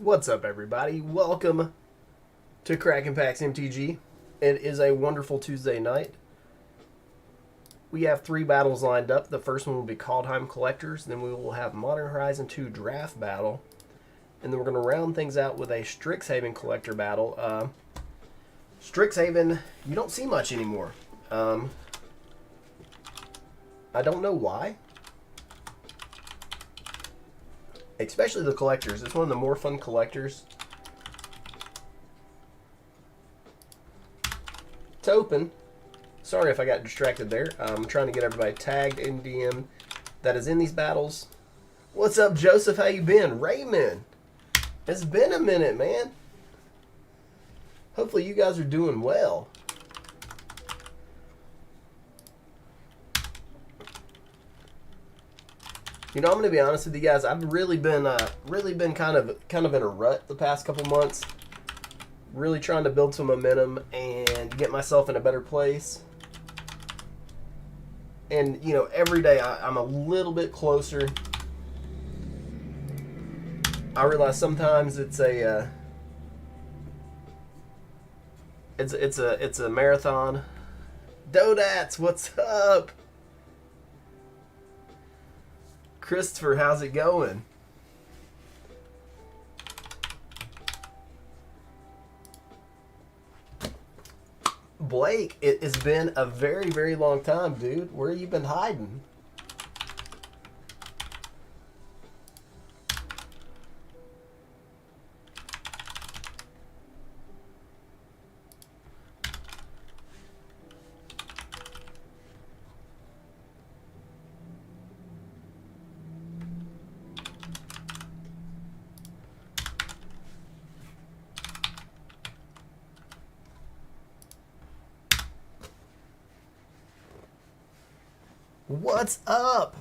What's up, everybody? Welcome to Kraken Packs MTG. It is a wonderful Tuesday night. We have 3 battles lined up. The first one will be Kaldheim Collectors. Then we will have Modern Horizon 2 Draft Battle. And then we're going to round things out with a Strixhaven Collector Battle. Strixhaven, you don't see much anymore. I don't know why. Especially the collectors. It's one of the more fun collectors to open. Sorry if I got distracted there. I'm trying to get everybody tagged in DM that is in these battles. What's up, Joseph? How you been? Raymond. It's been a minute, man. Hopefully you guys are doing well. You know, I'm going to be honest with you guys. I've really been kind of in a rut the past couple months. Really trying to build some momentum and get myself in a better place. And, you know, every day I'm a little bit closer. I realize sometimes it's a marathon. Dodats, what's up? Christopher, how's it going? Blake, it has been a very, very long time, dude. Where have you been hiding? What's up?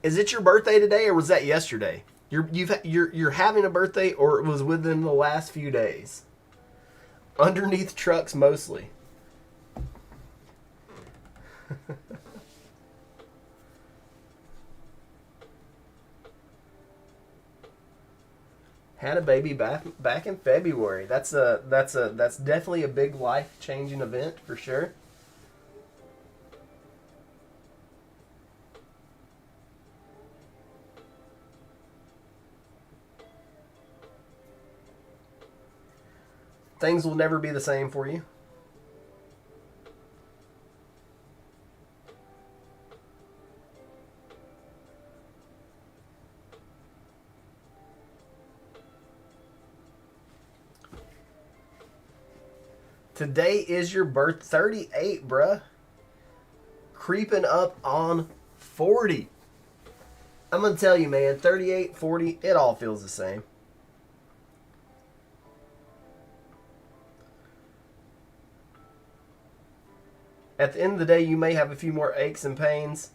Is it your birthday today, or was that yesterday? You're having a birthday, or it was within the last few days? Underneath trucks mostly. Had a baby back in February. That's definitely a big life-changing event for sure. Things will never be the same for you. Today is your birth. 38, bruh. Creeping up on 40. I'm going to tell you, man, 38, 40, it all feels the same. At the end of the day, you may have a few more aches and pains,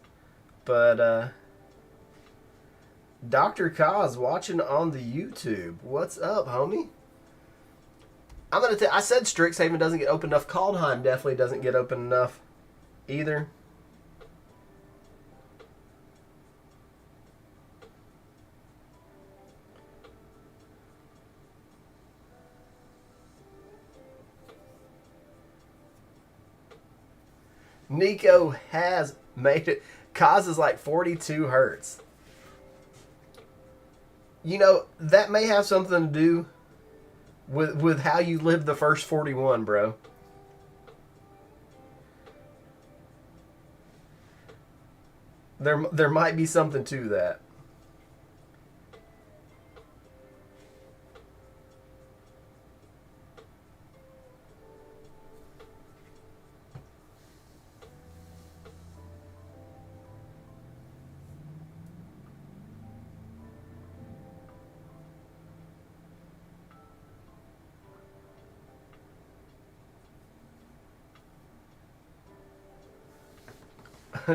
but Dr. Kaz watching on the YouTube. What's up, homie? I said Strixhaven doesn't get open enough. Kaldheim definitely doesn't get open enough either. Nico has made it. Kaz is like 42 hertz. You know, that may have something to do with how you lived the first 41, bro. There might be something to that.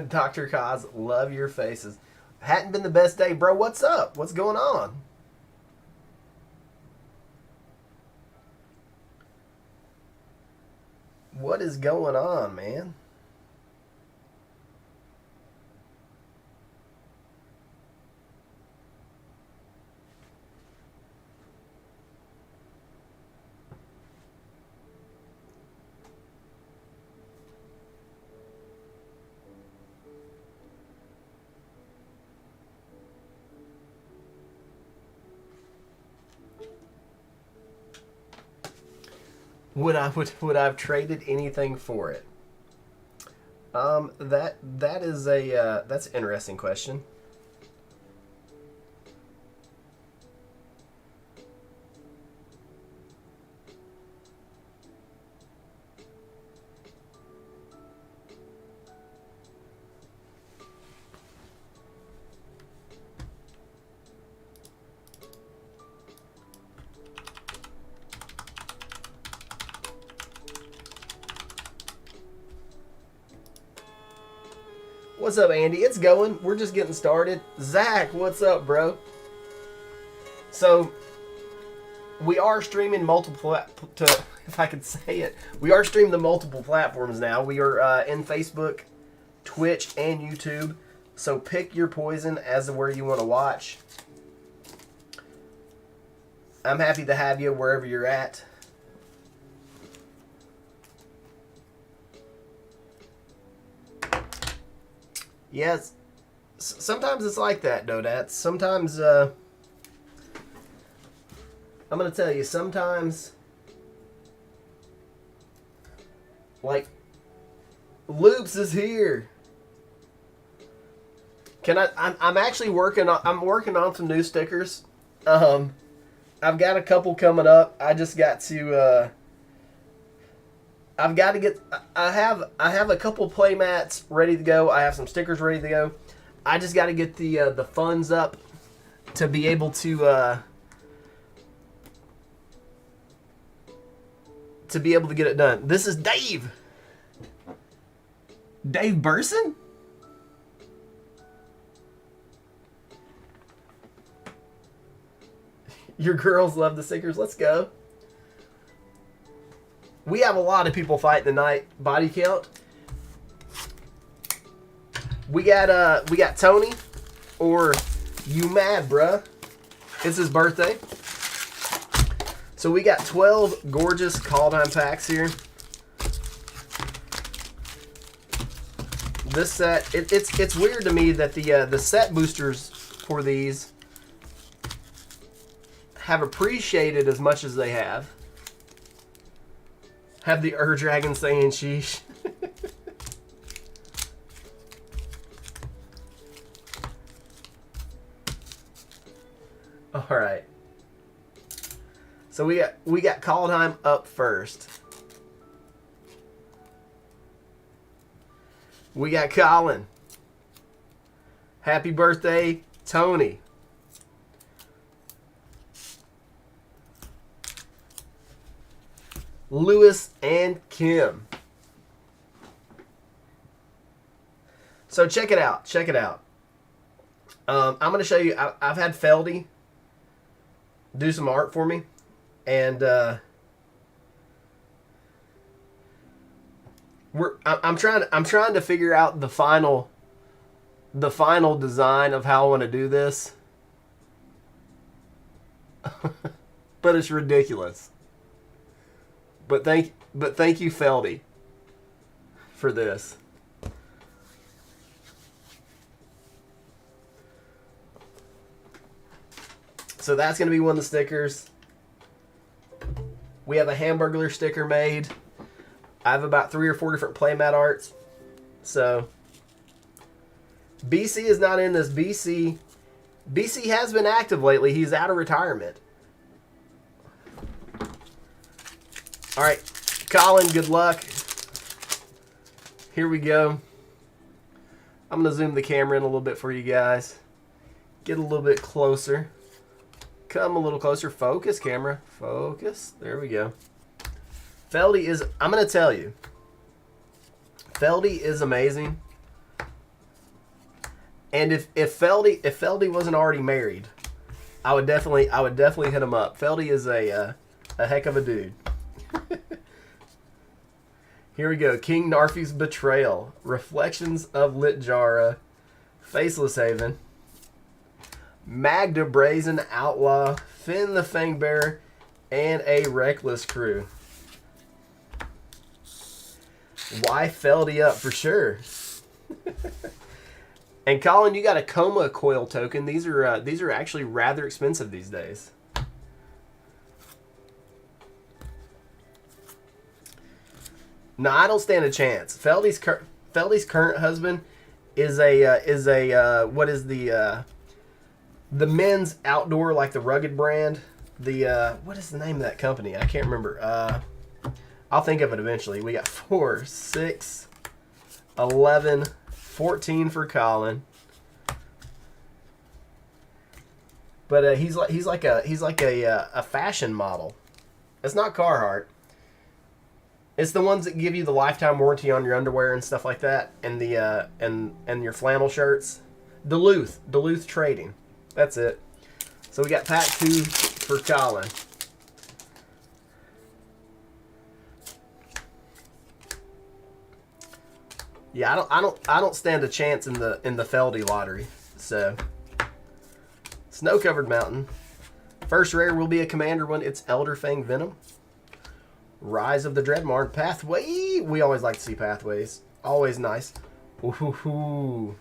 Dr. Kaz, love your faces. Hadn't been the best day, bro. What's up? What's going on? What is going on, man? Would I have traded anything for it? That is a that's an interesting question. What's up, Andy? It's going. We're just getting started. Zach, what's up, bro? So, we are streaming multiple, if I could say it, we are streaming the multiple platforms now. We are in Facebook, Twitch, and YouTube. So pick your poison as to where you want to watch. I'm happy to have you wherever you're at. Yes, sometimes it's like that, Dodats. Sometimes, I'm going to tell you, sometimes, like, Loops is here. I'm actually working on some new stickers. I've got a couple coming up. I just got to, I have a couple play mats ready to go. I have some stickers ready to go. I just got to get the funds up to be able to get it done. This is Dave. Dave Burson? Your girls love the stickers. Let's go. We have a lot of people fighting tonight. Body count. We got Tony, or you mad, bruh? It's his birthday. So we got 12 gorgeous Kaldheim packs here. This set, it's weird to me that the set boosters for these have appreciated as much as they have. Have the Dragon saying sheesh. All right. So we got Kaldheim up first. We got Colin. Happy birthday, Tony. Lewis and Kim. So check it out. Check it out. I'm going to show you. I've had Feldy do some art for me, and I'm trying to figure out the final design of how I want to do this. But it's ridiculous. But thank you, Feldy, for this. So that's going to be one of the stickers. We have a Hamburglar sticker made. I have about 3 or 4 different playmat arts. So BC is not in this. BC has been active lately. He's out of retirement. All right, Colin, good luck. Here we go. I'm going to zoom the camera in a little bit for you guys. Get a little bit closer. Come a little closer. Focus, camera. Focus. There we go. Feldy is, I'm going to tell you, Feldy is amazing. And if Feldy wasn't already married, I would definitely hit him up. Feldy is a heck of a dude. Here we go. King Narfi's Betrayal. Reflections of Litjara. Faceless Haven. Magda Brazen Outlaw. Finn the Fangbearer. And a Reckless Crew. Why Feldy up for sure. And Colin, you got a Coma Coil token. These are actually rather expensive these days. No, I don't stand a chance. Feldy's current husband is a what is the men's outdoor, like the Rugged brand. The what is the name of that company? I can't remember. I'll think of it eventually. We got 4, 6, 11, 14 for Colin. But he's like a fashion model. It's not Carhartt. It's the ones that give you the lifetime warranty on your underwear and stuff like that, and the and your flannel shirts. Duluth Trading. That's it. So we got pack 2 for Colin. Yeah, I don't stand a chance in the Feldy lottery. So Snow-Covered Mountain. First rare will be a commander one. It's Elderfang Venom. Rise of the Dreadmarn. Pathway. We always like to see pathways. Always nice. Ooh.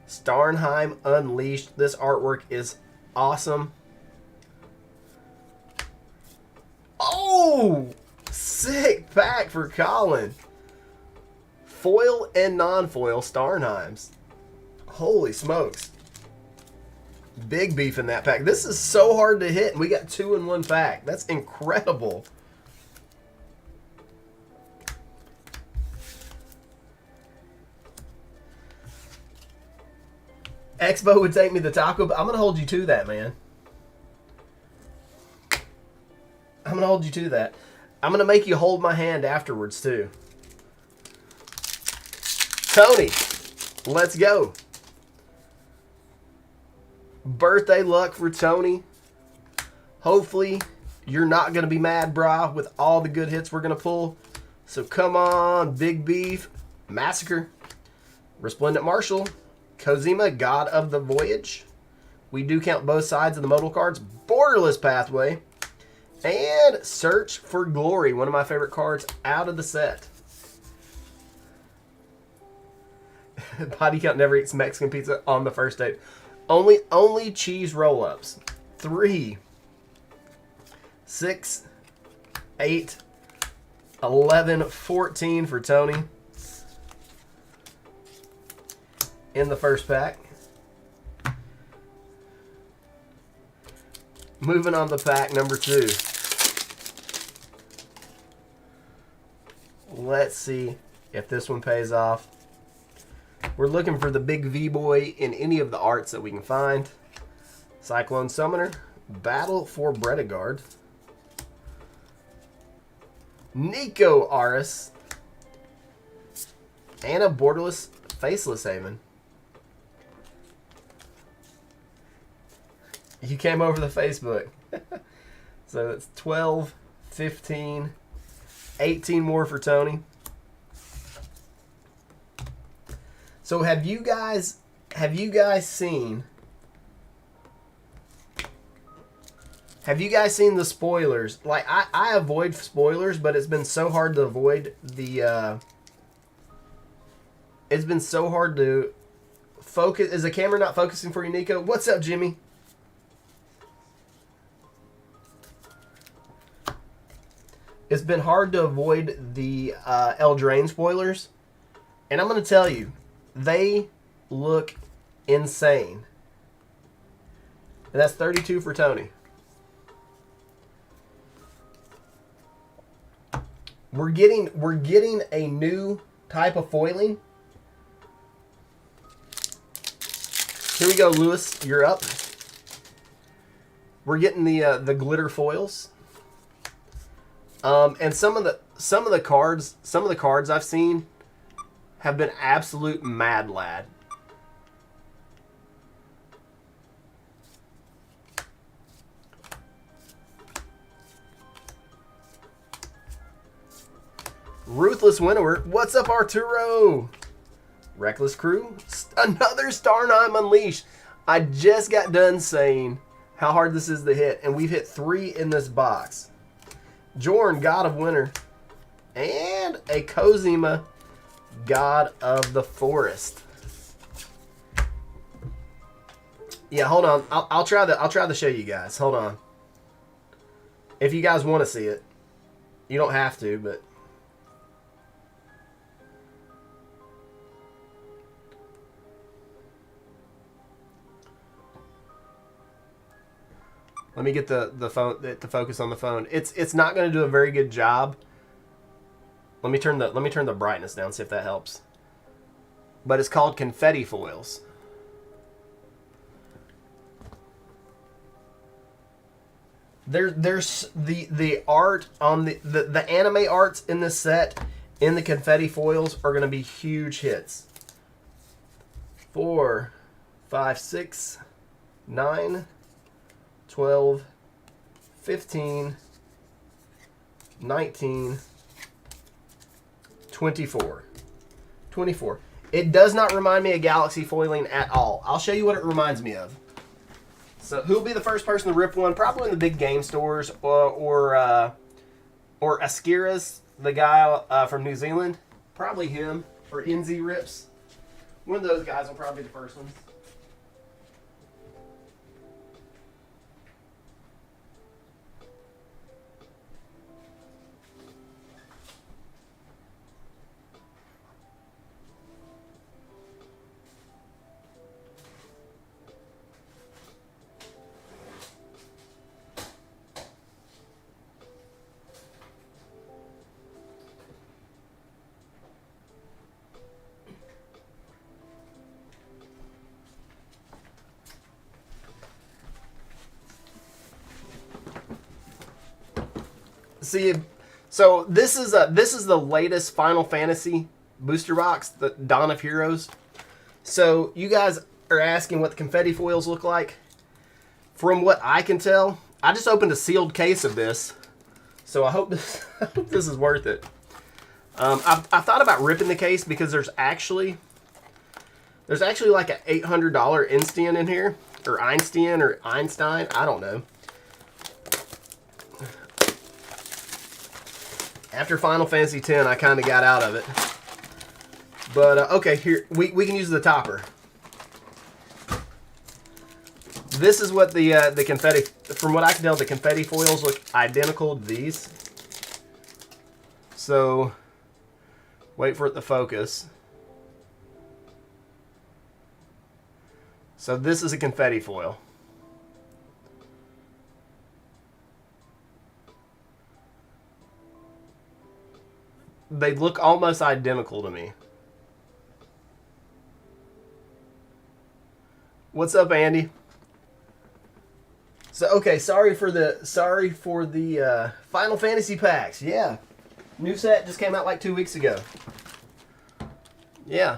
Starnheim Unleashed. This artwork is awesome. Oh! Sick pack for Colin. Foil and non-foil Starnheims. Holy smokes. Big beef in that pack. This is so hard to hit, and we got 2 in 1 pack. That's incredible. Expo would take me to Taco Bell. I'm going to hold you to that, man. I'm going to hold you to that. I'm going to make you hold my hand afterwards, too. Tony, let's go. Birthday luck for Tony. Hopefully, you're not going to be mad, brah, with all the good hits we're going to pull. So come on, Big Beef. Massacre. Resplendent Marshal. Kozima, God of the Voyage. We do count both sides of the modal cards. Borderless Pathway. And Search for Glory, one of my favorite cards out of the set. Body Count never eats Mexican pizza on the first date. Only cheese roll-ups. 3, 6, 8, 11, 14 for Tony. In the first pack. Moving on to pack number 2. Let's see if this one pays off. We're looking for the big V-Boy in any of the arts that we can find. Cyclone Summoner. Battle for Bredegard. Nico Aris. And a Borderless Faceless Haven. You came over the Facebook. So that's 12, 15, 18 more for Tony. So have you guys seen the spoilers? Like I avoid spoilers, but it's been so hard to avoid the it's been so hard to focus. Is the camera not focusing for you, Nico? What's up, Jimmy? It's been hard to avoid the Eldraine spoilers. And I'm going to tell you, they look insane. And that's 32 for Tony. We're getting a new type of foiling. Here we go, Lewis. You're up. We're getting the glitter foils. And some of the cards I've seen have been absolute mad lad. Ruthless Winnower. What's up, Arturo? Reckless Crew. Another Starnheim Unleashed. I just got done saying how hard this is to hit, and we've hit 3 in this box. Jorn, God of Winter. And a Kozima, God of the Forest. Yeah, hold on. I'll try to show you guys. Hold on. If you guys want to see it. You don't have to, but Let me get the phone to focus on the phone. It's not going to do a very good job. Let me turn the brightness down, see if that helps. But it's called confetti foils. There's the art on the anime arts in this set in the confetti foils are going to be huge hits. 4, 5, 6, 9, 12, 15, 19, 24. 24. It does not remind me of Galaxy foiling at all. I'll show you what it reminds me of. So who'll be the first person to rip one? Probably in the big game stores or Askira's, the guy from New Zealand. Probably him. Or NZ Rips. One of those guys will probably be the first ones. See, so this is the latest Final Fantasy booster box, the Dawn of Heroes. So you guys are asking what the confetti foils look like. From what I can tell, I just opened a sealed case of this, so I hope this is worth it. I thought about ripping the case because there's actually like an $800 Einstein in here, or Einstein, or Einstein, I don't know. After Final Fantasy X, I kind of got out of it. But, okay, here, we can use the topper. This is what the confetti, from what I can tell, the confetti foils look identical to these. So, wait for it to focus. So this is a confetti foil. They look almost identical to me. What's up, Andy? So okay, sorry for the Final Fantasy packs. Yeah, new set just came out like 2 weeks ago. Yeah.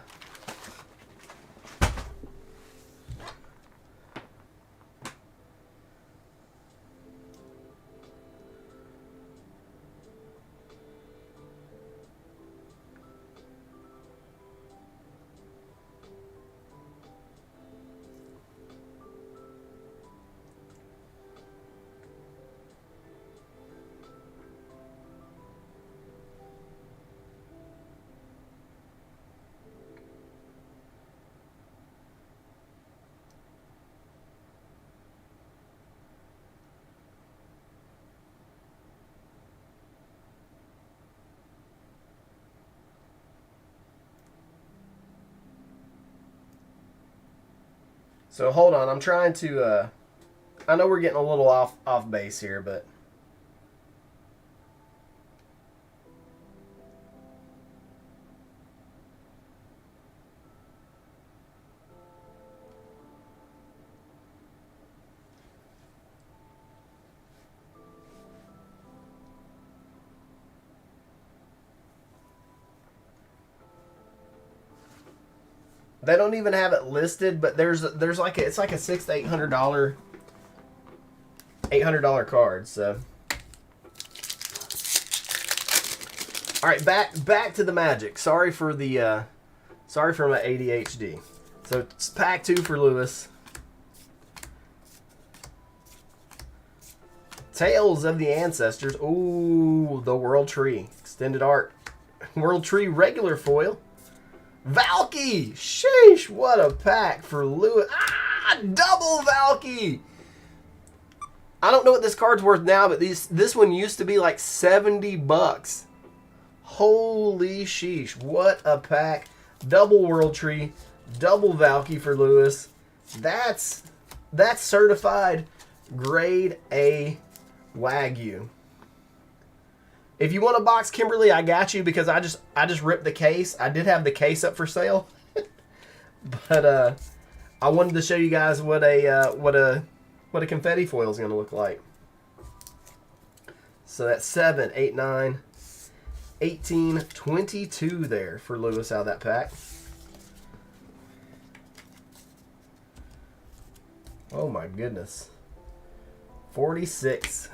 So hold on, I'm trying to, I know we're getting a little off base here, but. They don't even have it listed, but there's like it's like a $600 to $800 card. So, all right, back to the Magic. Sorry for my ADHD. So it's pack 2 for Lewis. Tales of the Ancestors. Ooh, the World Tree extended art. World Tree regular foil. Valky! Sheesh, what a pack for Lewis. Ah, double Valky! I don't know what this card's worth now, but this one used to be like $70. Holy sheesh, what a pack. Double World Tree, double Valky for Lewis. That's certified Grade A Wagyu. If you want a box, Kimberly, I got you because I just ripped the case. I did have the case up for sale, but I wanted to show you guys what a confetti foil is going to look like. So that's 7, 8, 9, 18, 22 there for Lewis out of that pack. Oh my goodness. 46.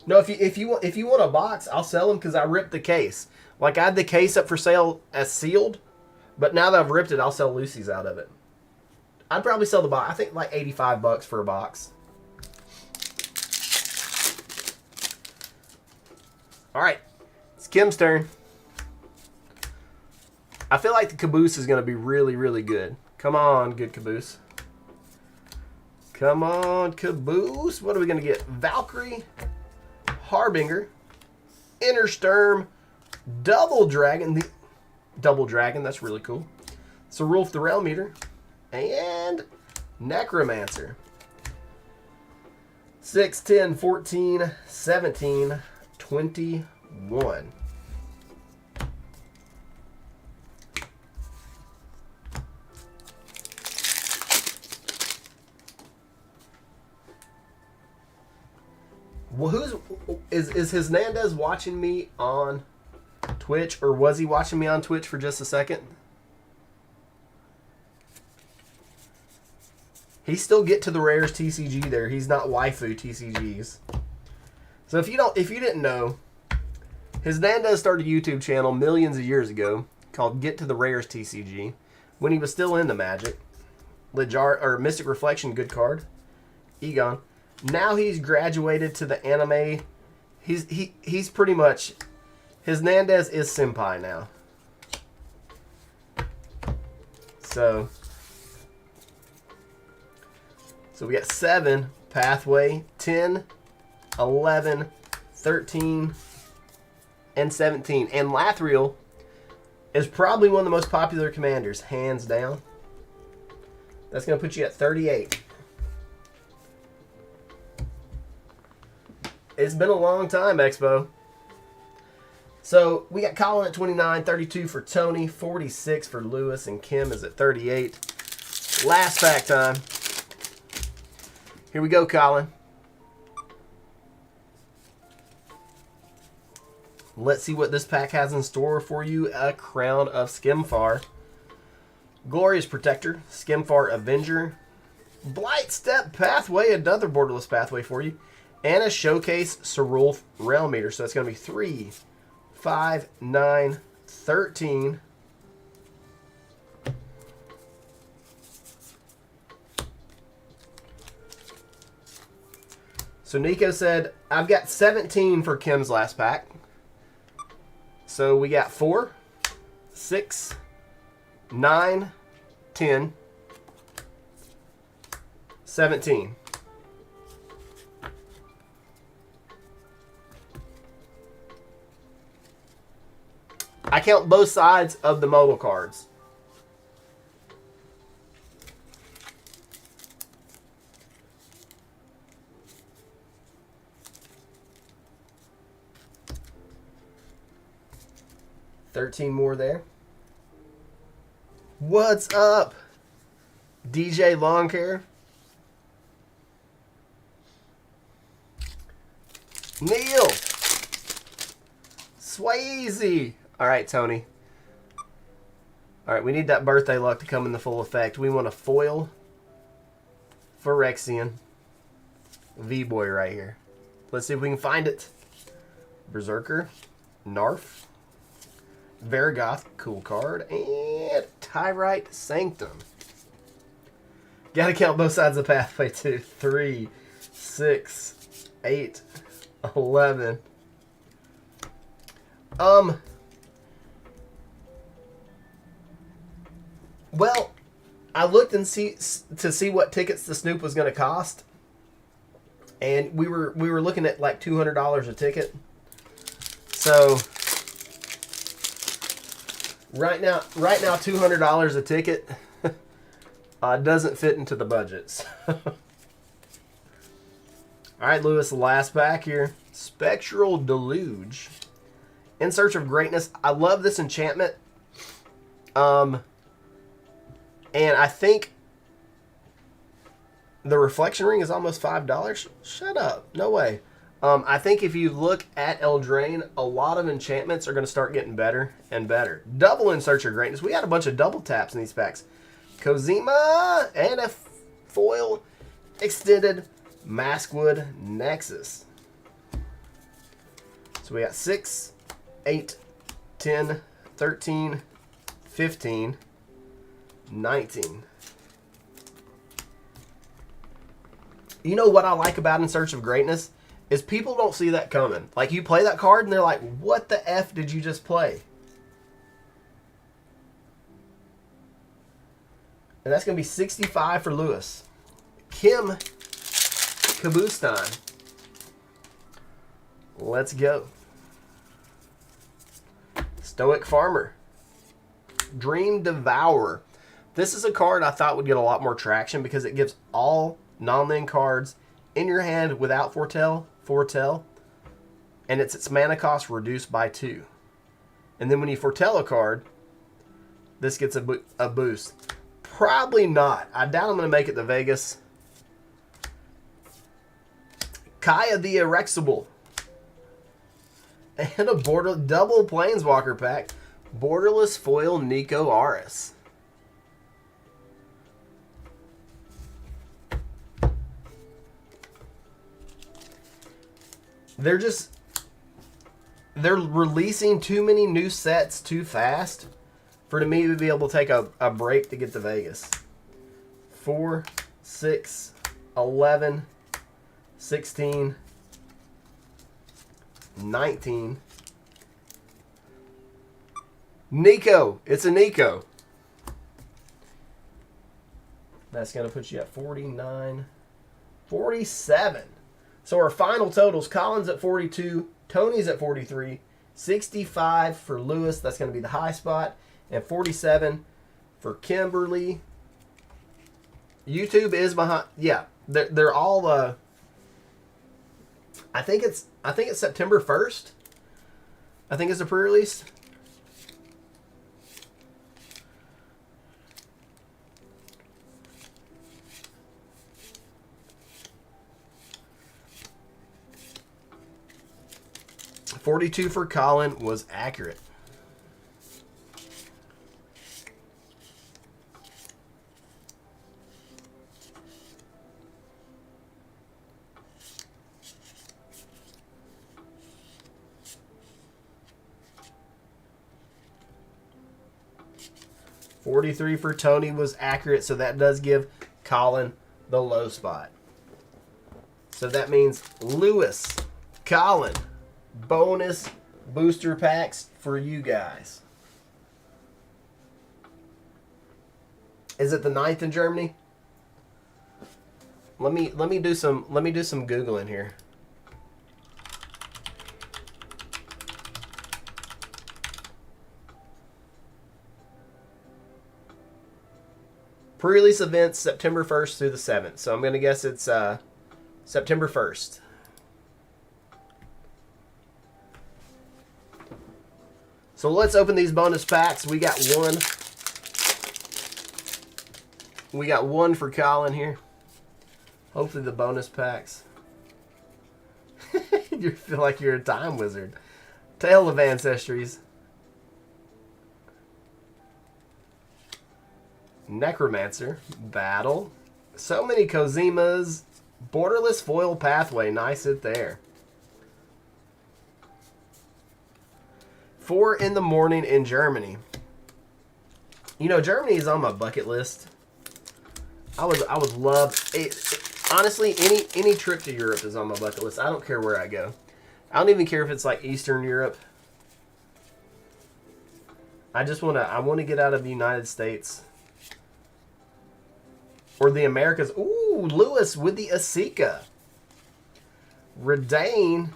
No, if you want a box, I'll sell them because I ripped the case. Like, I had the case up for sale as sealed, but now that I've ripped it, I'll sell Lucy's out of it. I'd probably sell the box. I think like $85 for a box. All right, it's Kim's turn. I feel like the caboose is going to be really, really good. Come on, good caboose. Come on, caboose. What are we going to get? Valkyrie, Harbinger, Innersturm, Double Dragon. Double Dragon, that's really cool. So Rolf the Realm Eater, and Necromancer. 6, 10, 14, 17, 21. Well, is Hernandez watching me on Twitch, or was he watching me on Twitch for just a second? He still get to the rares TCG there. He's not waifu TCGs. So if you didn't know, Hernandez started a YouTube channel millions of years ago called Get to the Rares TCG when he was still into Magic. Mystic Reflection, good card. Egon. Now he's graduated to the anime. He's pretty much, Hernandez is senpai now. So we got 7 Pathway, 10, 11, 13, and 17. And Lathril is probably one of the most popular commanders, hands down. That's going to put you at 38. It's been a long time, Expo. So we got Colin at 29, 32 for Tony, 46 for Lewis, and Kim is at 38. Last pack time. Here we go, Colin. Let's see what this pack has in store for you. A Crown of Skimfar, Glorious Protector, Skimfar Avenger, Blightstep Pathway, another borderless pathway for you, and a Showcase Cerulf Realm Eater. So that's going to be 3, 5, 9, 13. So Nico said, I've got 17 for Kim's last pack. So we got 4, 6, 9, 10, 17. I count both sides of the modal cards. $13 more there. What's up, DJ Longcare? Neil Swayze. All right, Tony. All right, we need that birthday luck to come into full effect. We want a foil Phyrexian V-Boy right here. Let's see if we can find it. Berserker, Narf, Vargoth, cool card, and Tyrite Sanctum. Gotta count both sides of the pathway too. 3, 6, 8, 11. Well, I looked and see what tickets the Snoop was going to cost, and we were looking at like $200 a ticket. So right now $200 a ticket Doesn't fit into the budgets. All right, Lewis, last pack here. Spectral Deluge. In Search of Greatness. I love this enchantment. And I think the Reflection Ring is almost $5. Shut up. No way. I think if you look at Eldraine, a lot of enchantments are going to start getting better and better. Double In Search of Greatness. We had a bunch of double taps in these packs. Kozima and a foil extended Maskwood Nexus. So we got 6, 8, 10, 13, 15, 19. You know what I like about In Search of Greatness? Is people don't see that coming. Like, you play that card and they're like, what the F did you just play? And that's going to be 65 for Lewis. Kim Kabustan. Let's go. Stoic Farmer. Dream Devourer. This is a card I thought would get a lot more traction because it gives all non-land cards in your hand without foretell, and it's its mana cost reduced by 2. And then when you foretell a card, this gets a boost. Probably not. I doubt I'm going to make it to Vegas. Kaya the Erexible. And a double Planeswalker pack. Borderless Foil Nico Aris. They're releasing too many new sets too fast for me to be able to take a break to get to Vegas. 4, 6, 11, 16, 19. Nico. It's a Nico. That's going to put you at 49, 47. So our final totals, Colin's at 42, Tony's at 43, 65 for Lewis, that's going to be the high spot, and 47 for Kimberly. YouTube is behind. Yeah, they're all I think it's September 1st. I think it's a pre-release. $42 for Colin was accurate. $43 for Tony was accurate, so that does give Colin the low spot. So that means Lewis, Colin, bonus booster packs for you guys. Is it the 9th in Germany? Let me do some Googling here. Pre-release events September 1st through the 7th. So I'm going to guess it's September 1st. So let's open these bonus packs. We got one. We got one for Colin here. Hopefully the bonus packs. You feel like you're a time wizard. Tale of Ancestries. Necromancer. Battle. So many Kozimas. Borderless Foil Pathway. Nice hit there. 4 in the morning in Germany. You know, Germany is on my bucket list. I would love it. Honestly, any trip to Europe is on my bucket list. I don't care where I go. I don't even care if it's like Eastern Europe. I want to get out of the United States or the Americas. Ooh, Lewis with the Asika, Redain,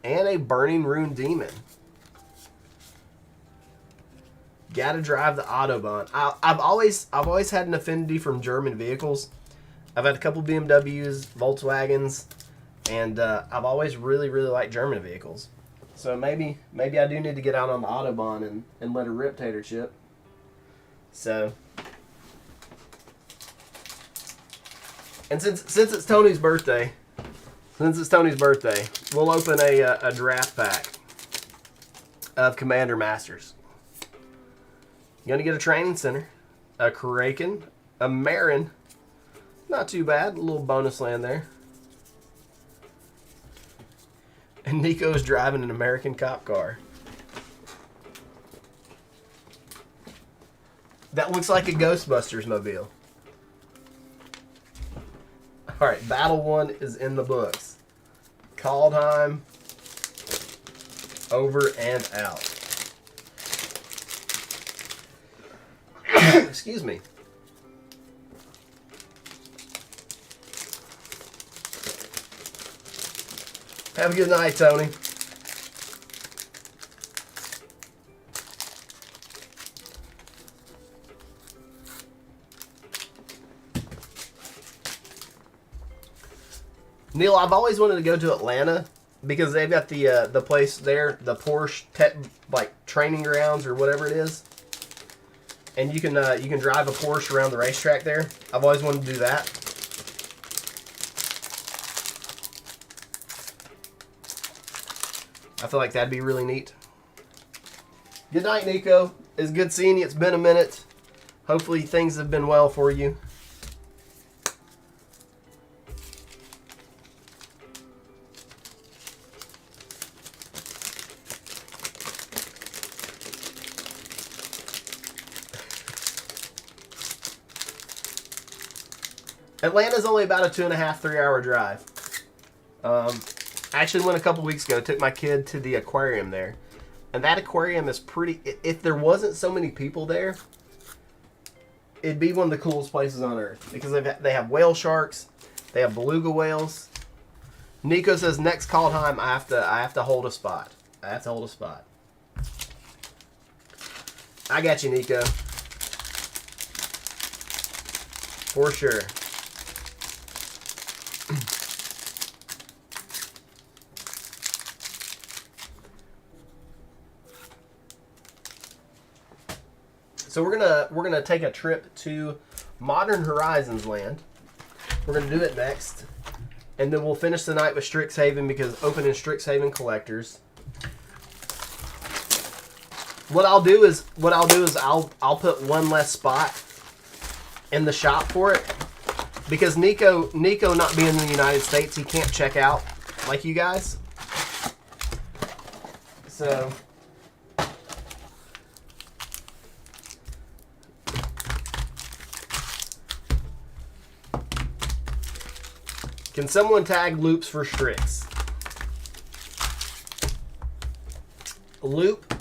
and a Burning Rune Demon. Gotta drive the Autobahn. I've always had an affinity from German vehicles. I've had a couple BMWs, Volkswagens, and I've always really liked German vehicles. So maybe I do need to get out on the Autobahn and let a rip, Tater Chip. So, and since it's Tony's birthday, we'll open a draft pack of Commander Masters. You're gonna get a Training Center, a Kraken, a Marin, not too bad, a little bonus land there. And Nico's driving an American cop car. That looks like a Ghostbusters mobile. Alright, Battle 1 is in the books. Kaldheim, over and out. Excuse me. Have a good night, Tony. Neil, I've always wanted to go to Atlanta because they've got the place there, the Porsche like training grounds or whatever it is, and you can drive a Porsche around the racetrack there. I've always wanted to do that. I feel like that'd be really neat. Good night, Nico. It's good seeing you. It's been a minute. Hopefully things have been well for you. Atlanta's only about a 2.5, 3 hour drive. I actually went a couple weeks ago, took my kid to the aquarium there. And that aquarium is pretty, if there wasn't so many people there, it'd be one of the coolest places on earth. Because they have whale sharks, they have beluga whales. Nico says next Kaldheim I have to hold a spot. I have to hold a spot. I got you, Nico. For sure. So we're gonna take a trip to Modern Horizons land. We're gonna do it next, and then we'll finish the night with Strixhaven because opening Strixhaven collectors. What I'll do is I'll put one less spot in the shop for it because Nico not being in the United States, he can't check out like you guys. So. Can someone tag loops for Strix? Loop.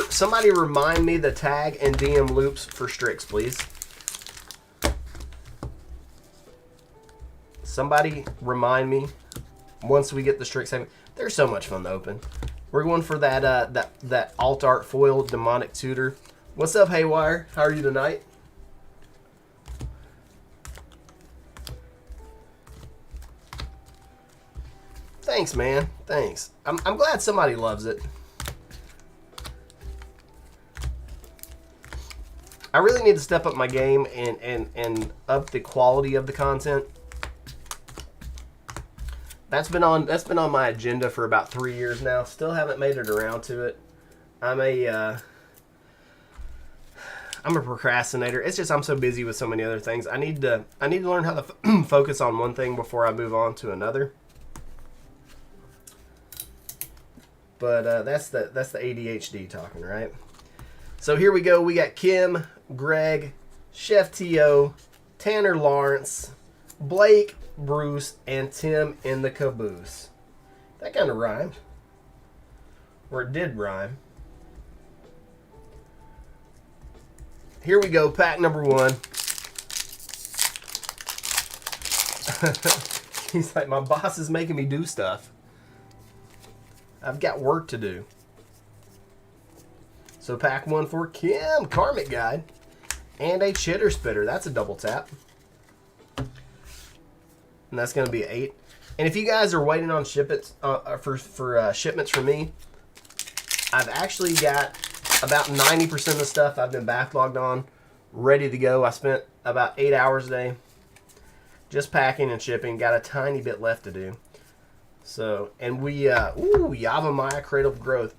somebody remind me the tag and DM loops for Strix, please. Somebody remind me once we get the Strixhaven. They're so much fun to open. We're going for that alt art foil demonic tutor. What's up, Haywire? How are you tonight? Thanks, man. Thanks. I'm glad somebody loves it. I really need to step up my game and up the quality of the content. That's been on my agenda for about 3 years now. Still haven't made it around to it. I'm a procrastinator. It's just I'm so busy with so many other things. I need to learn how to focus on one thing before I move on to another. But that's the ADHD talking, right? So here we go. We got Kim, Greg, Chef T.O., Tanner Lawrence, Blake, Bruce, and Tim in the caboose. That kind of rhymed. Or it did rhyme. Here we go. Pack number 1. He's like, my boss is making me do stuff. I've got work to do. So pack 1 for Kim, Karmic Guide, and a Chitter Spitter. That's a double tap. And that's going to be 8. And if you guys are waiting on shipments shipments from me, I've actually got about 90% of the stuff I've been backlogged on ready to go. I spent about 8 hours a day just packing and shipping. Got a tiny bit left to do. So, and we, Yavimaya Cradle of Growth.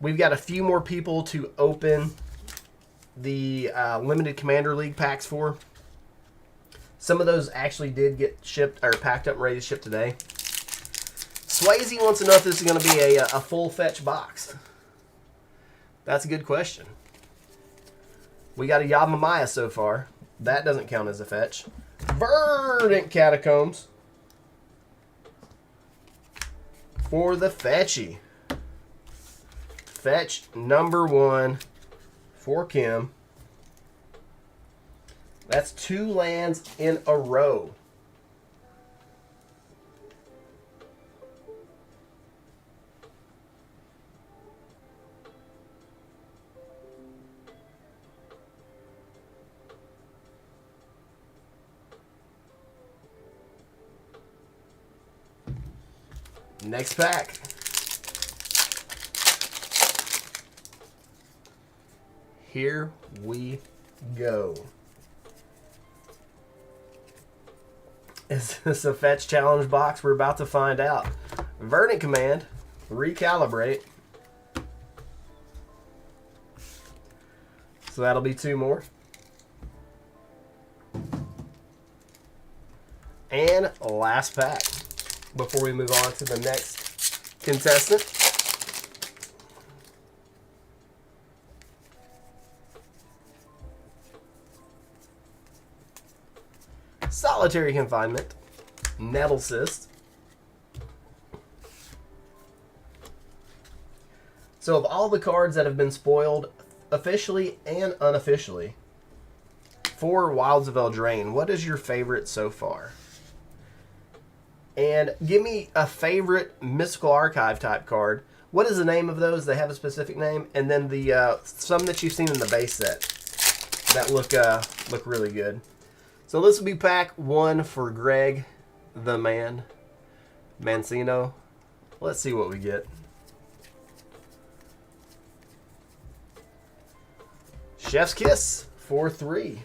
We've got a few more people to open the Limited Commander League packs for. Some of those actually did get shipped or packed up and ready to ship today. Swayze wants to know if this is going to be a full fetch box. That's a good question. We got a Yavimaya so far. That doesn't count as a fetch. Verdant Catacombs for the fetchy. Fetch number 1 for Kim. That's 2 lands in a row. Next pack. Here we go. Is this a fetch challenge box? We're about to find out. Verdant Command, Recalibrate. So that'll be 2 more. And last pack before we move on to the next contestant. Solitary Confinement, Nettle Cyst. So of all the cards that have been spoiled, officially and unofficially, for Wilds of Eldraine, what is your favorite so far? And give me a favorite Mystical Archive type card. What is the name of those? They have a specific name. And then the some that you've seen in the base set that look really good. So this will be pack 1 for Greg, the man, Mancino. Let's see what we get. Chef's Kiss for 3.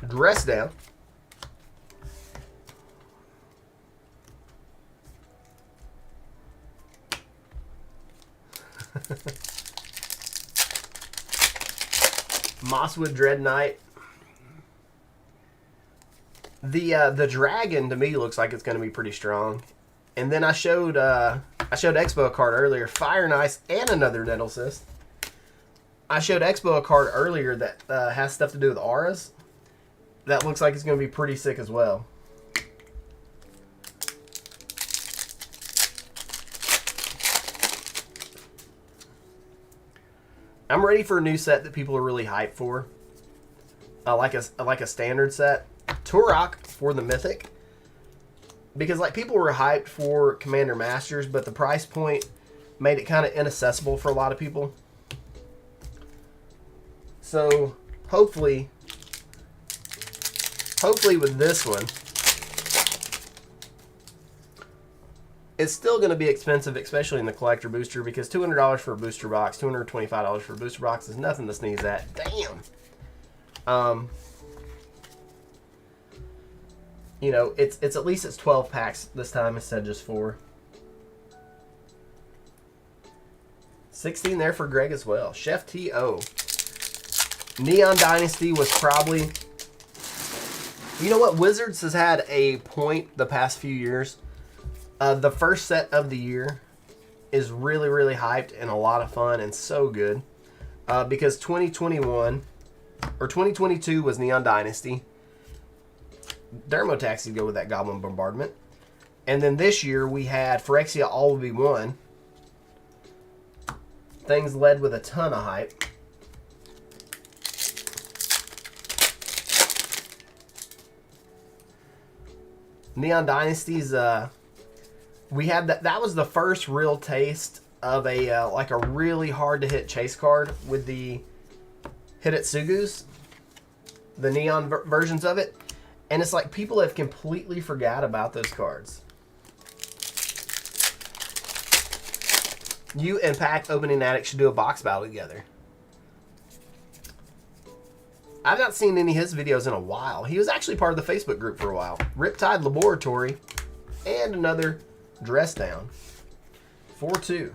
Dress Down. Mosswood Dread Knight. The dragon to me looks like it's going to be pretty strong. And then I showed Expo a card earlier, Fire and Ice, and another Nettle Cyst. I showed Expo a card earlier that has stuff to do with auras. That looks like it's going to be pretty sick as well. I'm ready for a new set that people are really hyped for. Like a standard set. Turok for the Mythic. Because like people were hyped for Commander Masters, but the price point made it kind of inaccessible for a lot of people. So hopefully with this one, it's still going to be expensive, especially in the collector booster, because $200 for a booster box, $225 for a booster box is nothing to sneeze at. Damn. You know, it's at least it's 12 packs this time instead of just 4. 16 there for Greg as well. Chef T.O. Neon Dynasty was probably... You know what? Wizards has had a point the past few years. The first set of the year is really, really hyped and a lot of fun and so good. Because 2021 or 2022 was Neon Dynasty. Dermotaxi go with that Goblin Bombardment. And then this year we had Phyrexia All Will Be One. things led with a ton of hype. Neon Dynasties, we had that was the first real taste of a like a really hard to hit chase card with the Hitotsugus, the neon versions of it, and it's like people have completely forgot about those cards. You and Pack Opening Addict should do a box battle together. I've not seen any of his videos in a while. He was actually part of the Facebook group for a while. Riptide Laboratory and another Dress Down. 4-2.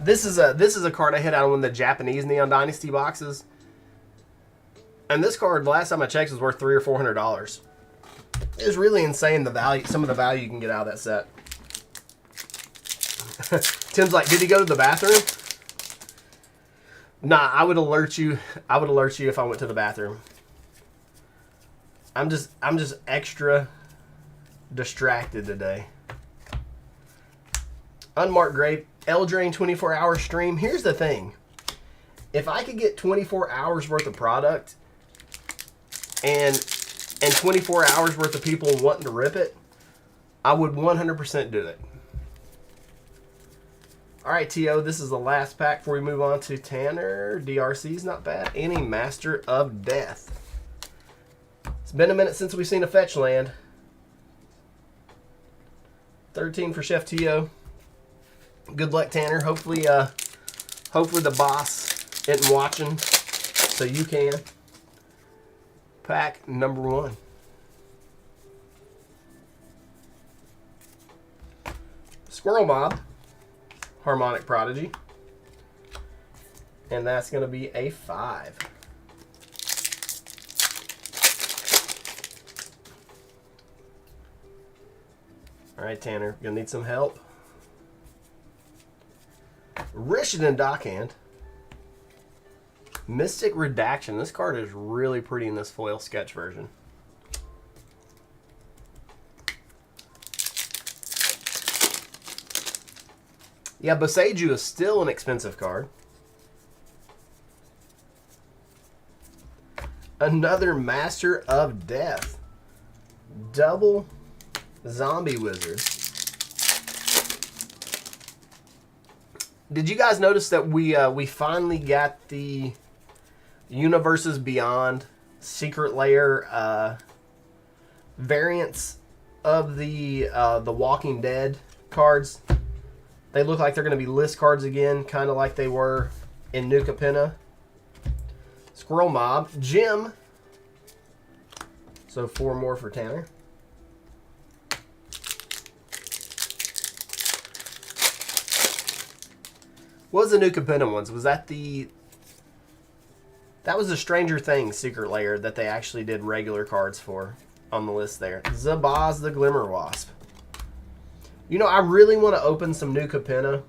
This is a card I hit out on one of the Japanese Neon Dynasty boxes, and this card, the last time I checked, was worth $300 or $400. It was really insane the value, some of the value you can get out of that set. Tim's like, did he go to the bathroom? Nah, I would alert you. I would alert you if I went to the bathroom. I'm just extra distracted today. Unmarked Grave. Eldraine 24-hour stream. Here's the thing. If I could get 24 hours worth of product and 24 hours worth of people wanting to rip it, I would 100% do it. All right, T.O., this is the last pack before we move on to Tanner. DRC's not bad. Any Master of Death. It's been a minute since we've seen a fetch land. 13 for Chef T.O. Good luck, Tanner. Hopefully the boss isn't watching, so you can. Pack number 1. Squirrel Mob, Harmonic Prodigy, and that's going to be a 5. All right, Tanner, gonna need some help. Rishidan Dockhand. Mystic Redaction. This card is really pretty in this foil sketch version. Yeah, Boseiju is still an expensive card. Another Master of Death. Double Zombie Wizard. Did you guys notice that we finally got the Universes Beyond Secret Lair variants of the Walking Dead cards? They look like they're going to be list cards again, kind of like they were in New Capenna. Squirrel Mob, Jim. So 4 more for Tanner. What was the New Capenna ones? Was that the... That was the Stranger Things Secret Lair that they actually did regular cards for on the list there. Zabaz the Glimmer Wasp. You know, I really want to open some New Capenna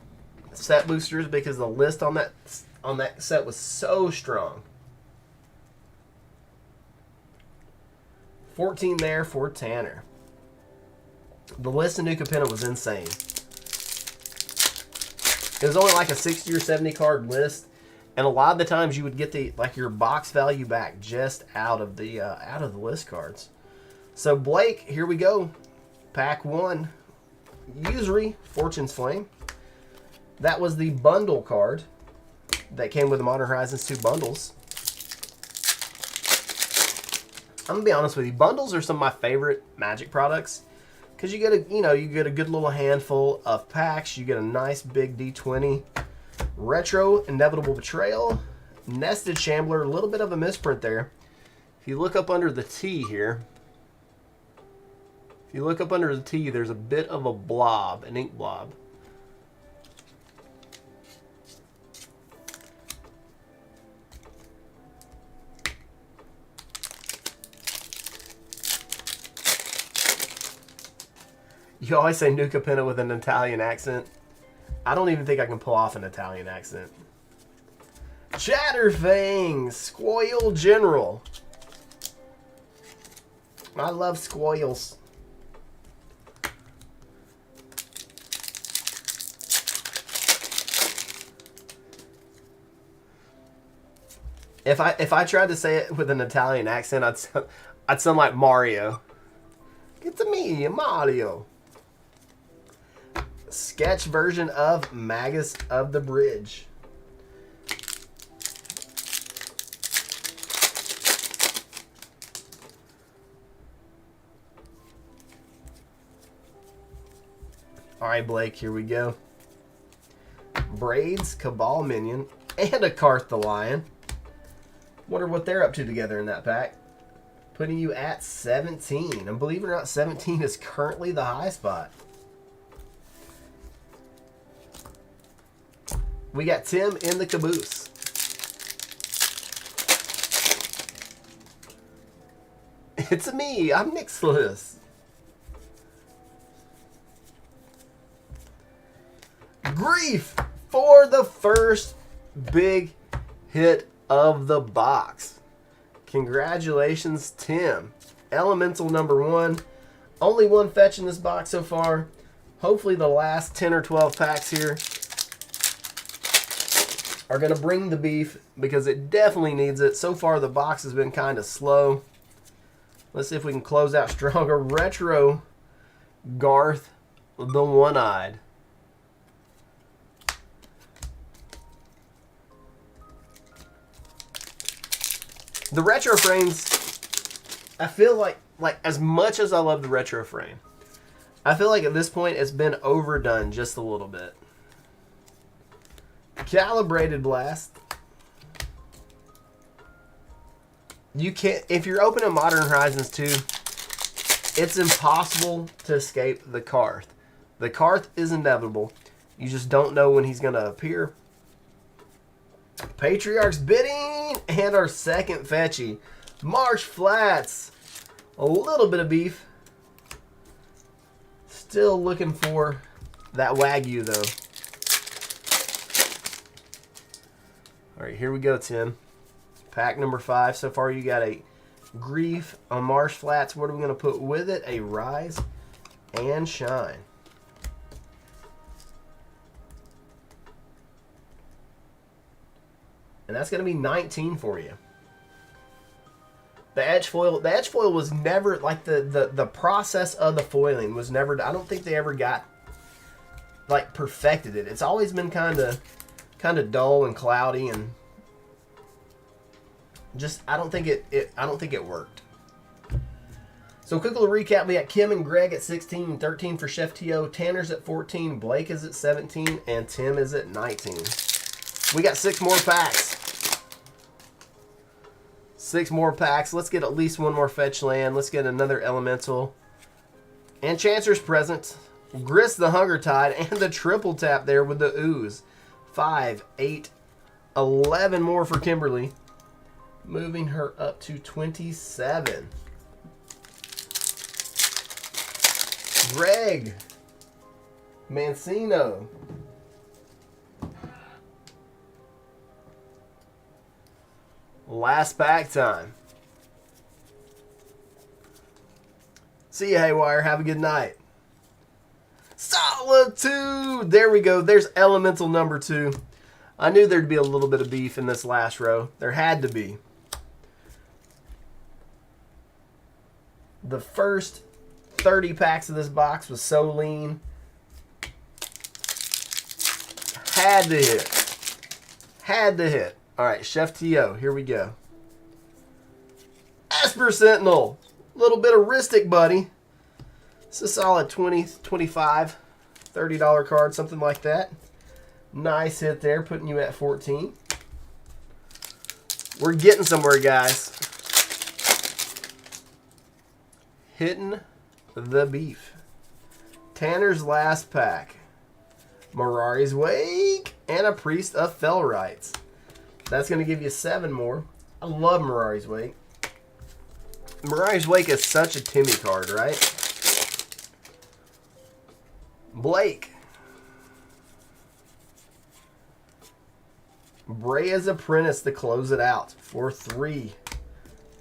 set boosters because the list on that set was so strong. 14 there for Tanner. The list of New Capenna was insane. It was only like a 60 or 70 card list, and a lot of the times you would get the your box value back just out of the list cards. So Blake, here we go. Pack 1. Usury, Fortune's Flame. That was the bundle card that came with the Modern Horizons 2 bundles. I'm gonna be honest with you, bundles are some of my favorite Magic products because you get a good little handful of packs. You get a nice big D20. Retro, Inevitable Betrayal. Nested Shambler, a little bit of a misprint there. If you look up under the T here, if you look up under the T, there's a bit of a blob, an ink blob. You always say Nuka Penna with an Italian accent. I don't even think I can pull off an Italian accent. Chatterfang, Squoil General. I love squoils. If I tried to say it with an Italian accent, I'd sound like Mario. Get to me, Mario. Sketch version of Magus of the Bridge. All right, Blake, here we go. Braids, Cabal Minion, and a Karth the Lion. Wonder what they're up to together in that pack. Putting you at 17. And believe it or not, 17 is currently the high spot. We got Tim in the caboose. It's me. I'm Nixless. Grief for the first big hit of the box. Congratulations, Tim. Elemental number 1. Only one fetch in this box so far. Hopefully the last 10 or 12 packs here are going to bring the beef because it definitely needs it. So far the box has been kind of slow. Let's see if we can close out stronger. Retro Garth the One-Eyed. The retro frames, I feel like as much as I love the retro frame, I feel like at this point it's been overdone just a little bit. Calibrated Blast. You can't, if you're opening Modern Horizons 2, it's impossible to escape the Karth. The Karth is inevitable. You just don't know when he's going to appear. Patriarch's Bidding and our second fetchy. Marsh Flats. A little bit of beef. Still looking for that Wagyu though. Alright, here we go, Tim. Pack number 5. So far you got a Grief, a Marsh Flats. What are we going to put with it? A Rise and Shine. And that's going to be 19 for you. The edge foil was never, like the process of the foiling was never, I don't think they ever got, like, perfected it. It's always been kind of dull and cloudy and just, I don't think it worked. So quick little recap, we got Kim and Greg at 16 and 13 for Chef T.O. Tanner's at 14, Blake is at 17, and Tim is at 19. We got 6 more packs. 6 more packs. Let's get at least one more fetch land. Let's get another elemental. Enchanter's Present. Grist the Hunger Tide. And the triple tap there with the ooze. 5, 8, 11 more for Kimberly. Moving her up to 27. Greg Mancino. Last pack time. See you, Haywire. Have a good night. Solitude. There we go. There's elemental number 2. I knew there'd be a little bit of beef in this last row. There had to be. The first 30 packs of this box was so lean. Had to hit. Had to hit. All right, Chef T.O., here we go. Esper Sentinel. Little bit of Ristic, buddy. It's a solid 20, 25, $30 card, something like that. Nice hit there, putting you at 14. We're getting somewhere, guys. Hitting the beef. Tanner's last pack. Mirari's Wake and a Priest of Fellrites. That's going to give you 7 more. I love Mirari's Wake. Mirari's Wake is such a Timmy card, right? Blake. Brea's Apprentice to close it out for 3.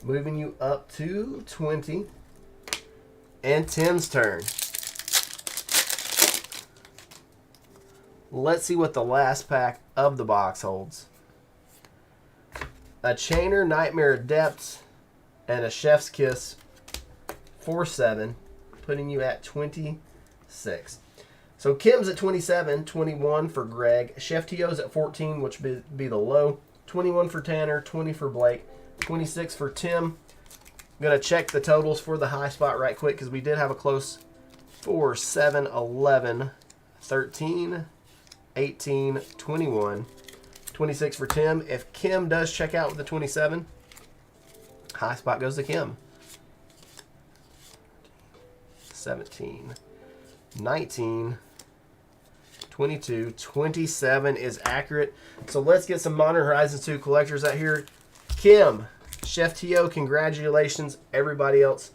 Moving you up to 20. And Tim's turn. Let's see what the last pack of the box holds. A Chainer, Nightmare Adept, and a Chef's Kiss for 7. Putting you at 26. So Kim's at 27, 21 for Greg. Chef T.O.'s at 14, which would be the low. 21 for Tanner, 20 for Blake, 26 for Tim. I'm going to check the totals for the high spot right quick because we did have a close 4, 7, 11, 13, 18, 21, 26 for Tim. If Kim does check out with the 27, high spot goes to Kim. 17, 19, 22, 27 is accurate. So let's get some Modern Horizons 2 collectors out here. Kim, Chef T.O., congratulations. Everybody else,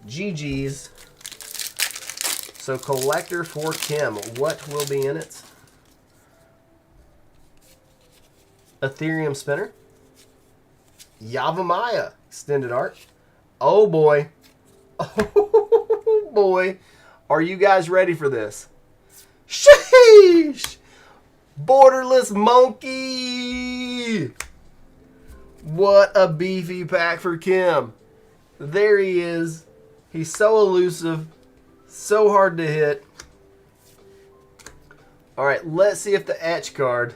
GG's. So collector for Kim, what will be in it? Ethereum Spinner. Yavimaya Extended Art. Oh boy. Oh boy. Are you guys ready for this? Sheesh! Borderless Monkey! What a beefy pack for Kim. There he is. He's so elusive. So hard to hit. Alright, let's see if the etch card.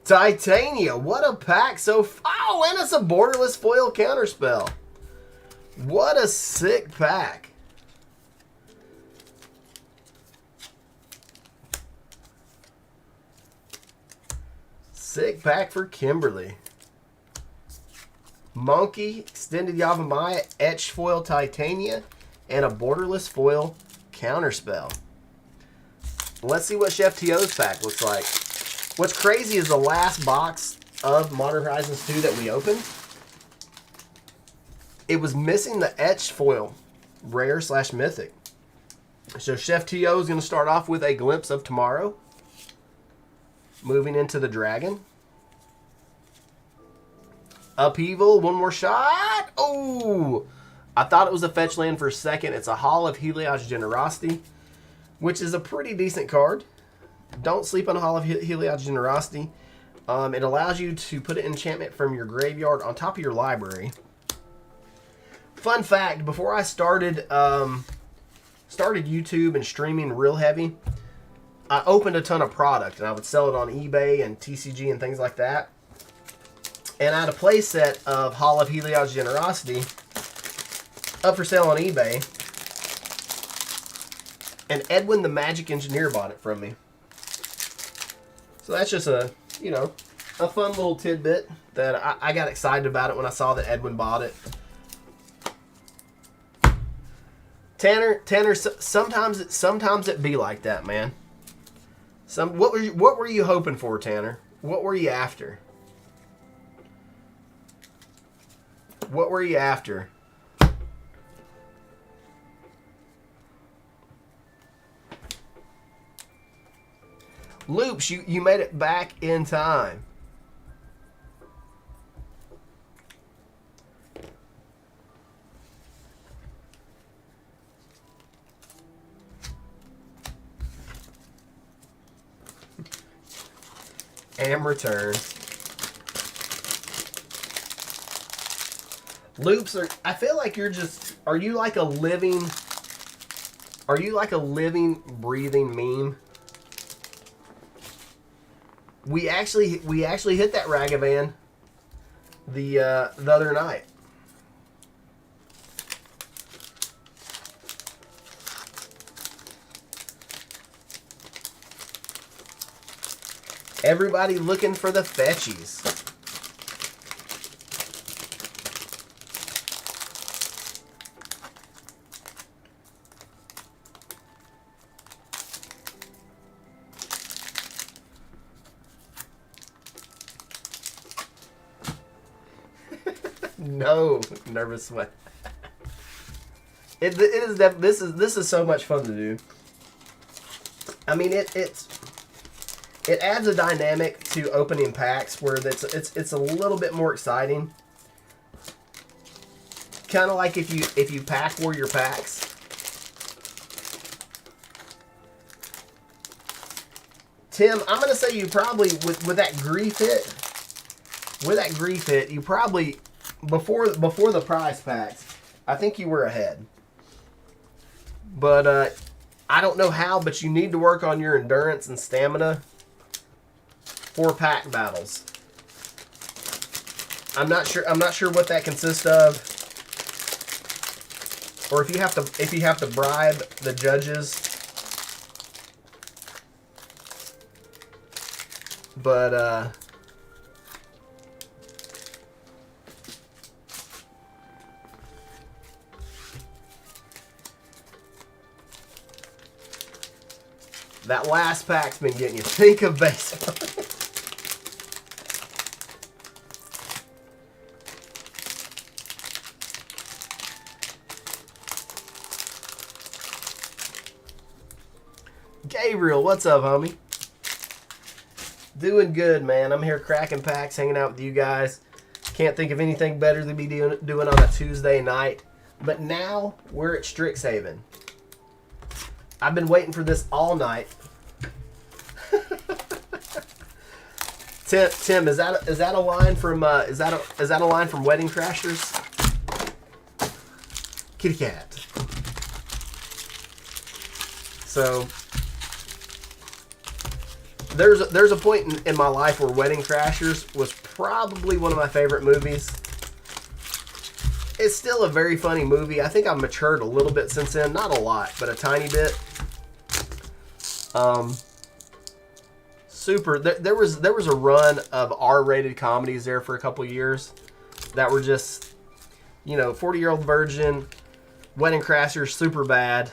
Titania. What a pack. Oh, and it's a borderless foil counterspell. What a sick pack. Sick pack for Kimberly. Monkey, Extended Yavimaya, Etched Foil Titania, and a borderless foil counterspell. Let's see what Chef T.O.'s pack looks like. What's crazy is the last box of Modern Horizons 2 that we opened, it was missing the Etched Foil, rare / mythic. So Chef T.O. is going to start off with a Glimpse of Tomorrow. Moving into the Dragon. Upheaval, one more shot. Oh! I thought it was a fetch land for a second. It's a Hall of Heliod's Generosity, which is a pretty decent card. Don't sleep on a Hall of Heliod's Generosity. It allows you to put an enchantment from your graveyard on top of your library. Fun fact, before I started YouTube and streaming real heavy, I opened a ton of product, and I would sell it on eBay and TCG and things like that. And I had a play set of Hall of Heliod's Generosity up for sale on eBay. And Edwin the Magic Engineer bought it from me. So that's just a fun little tidbit that I got excited about it when I saw that Edwin bought it. Tanner, sometimes it be like that, man. What were you hoping for, Tanner? What were you after? What were you after? Loops, you made it back in time. And return. Loops are, I feel like you're just, are you like a living, breathing meme? We actually hit that Ragavan the other night. Everybody looking for the fetchies. No, nervous sweat. This is so much fun to do. I mean, it adds a dynamic to opening packs where it's a little bit more exciting. Kind of like if you pack warrior packs. Tim, I'm gonna say you probably with that grief hit. With that grief hit, you probably before the prize packs, I think you were ahead. But I don't know how, but you need to work on your endurance and stamina for pack battles. I'm not sure what that consists of, or if you have to bribe the judges. But that last pack's been getting you. Think of baseball. Gabriel, what's up, homie? Doing good, man. I'm here cracking packs, hanging out with you guys. Can't think of anything better to be doing on a Tuesday night. But now we're at Strixhaven. I've been waiting for this all night. Tim, is that a line from is that a line from Wedding Crashers? Kitty cat. So there's a point in my life where Wedding Crashers was probably one of my favorite movies. It's still a very funny movie. I think I've matured a little bit since then. Not a lot, but a tiny bit. Super. There was a run of R-rated comedies there for a couple years that were just, 40-Year-Old Virgin, Wedding Crashers, Super Bad,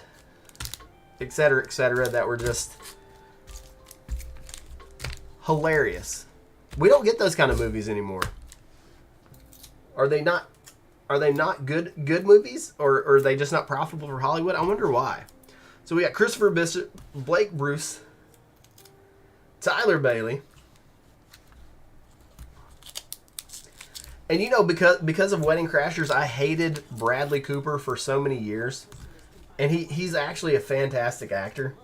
etc., that were just hilarious. We don't get those kind of movies anymore. Are they not good movies, or are they just not profitable for Hollywood? I wonder why. So we got Christopher Bishop, Blake Bruce, Tyler Bailey. And because of Wedding Crashers, I hated Bradley Cooper for so many years. And he's actually a fantastic actor.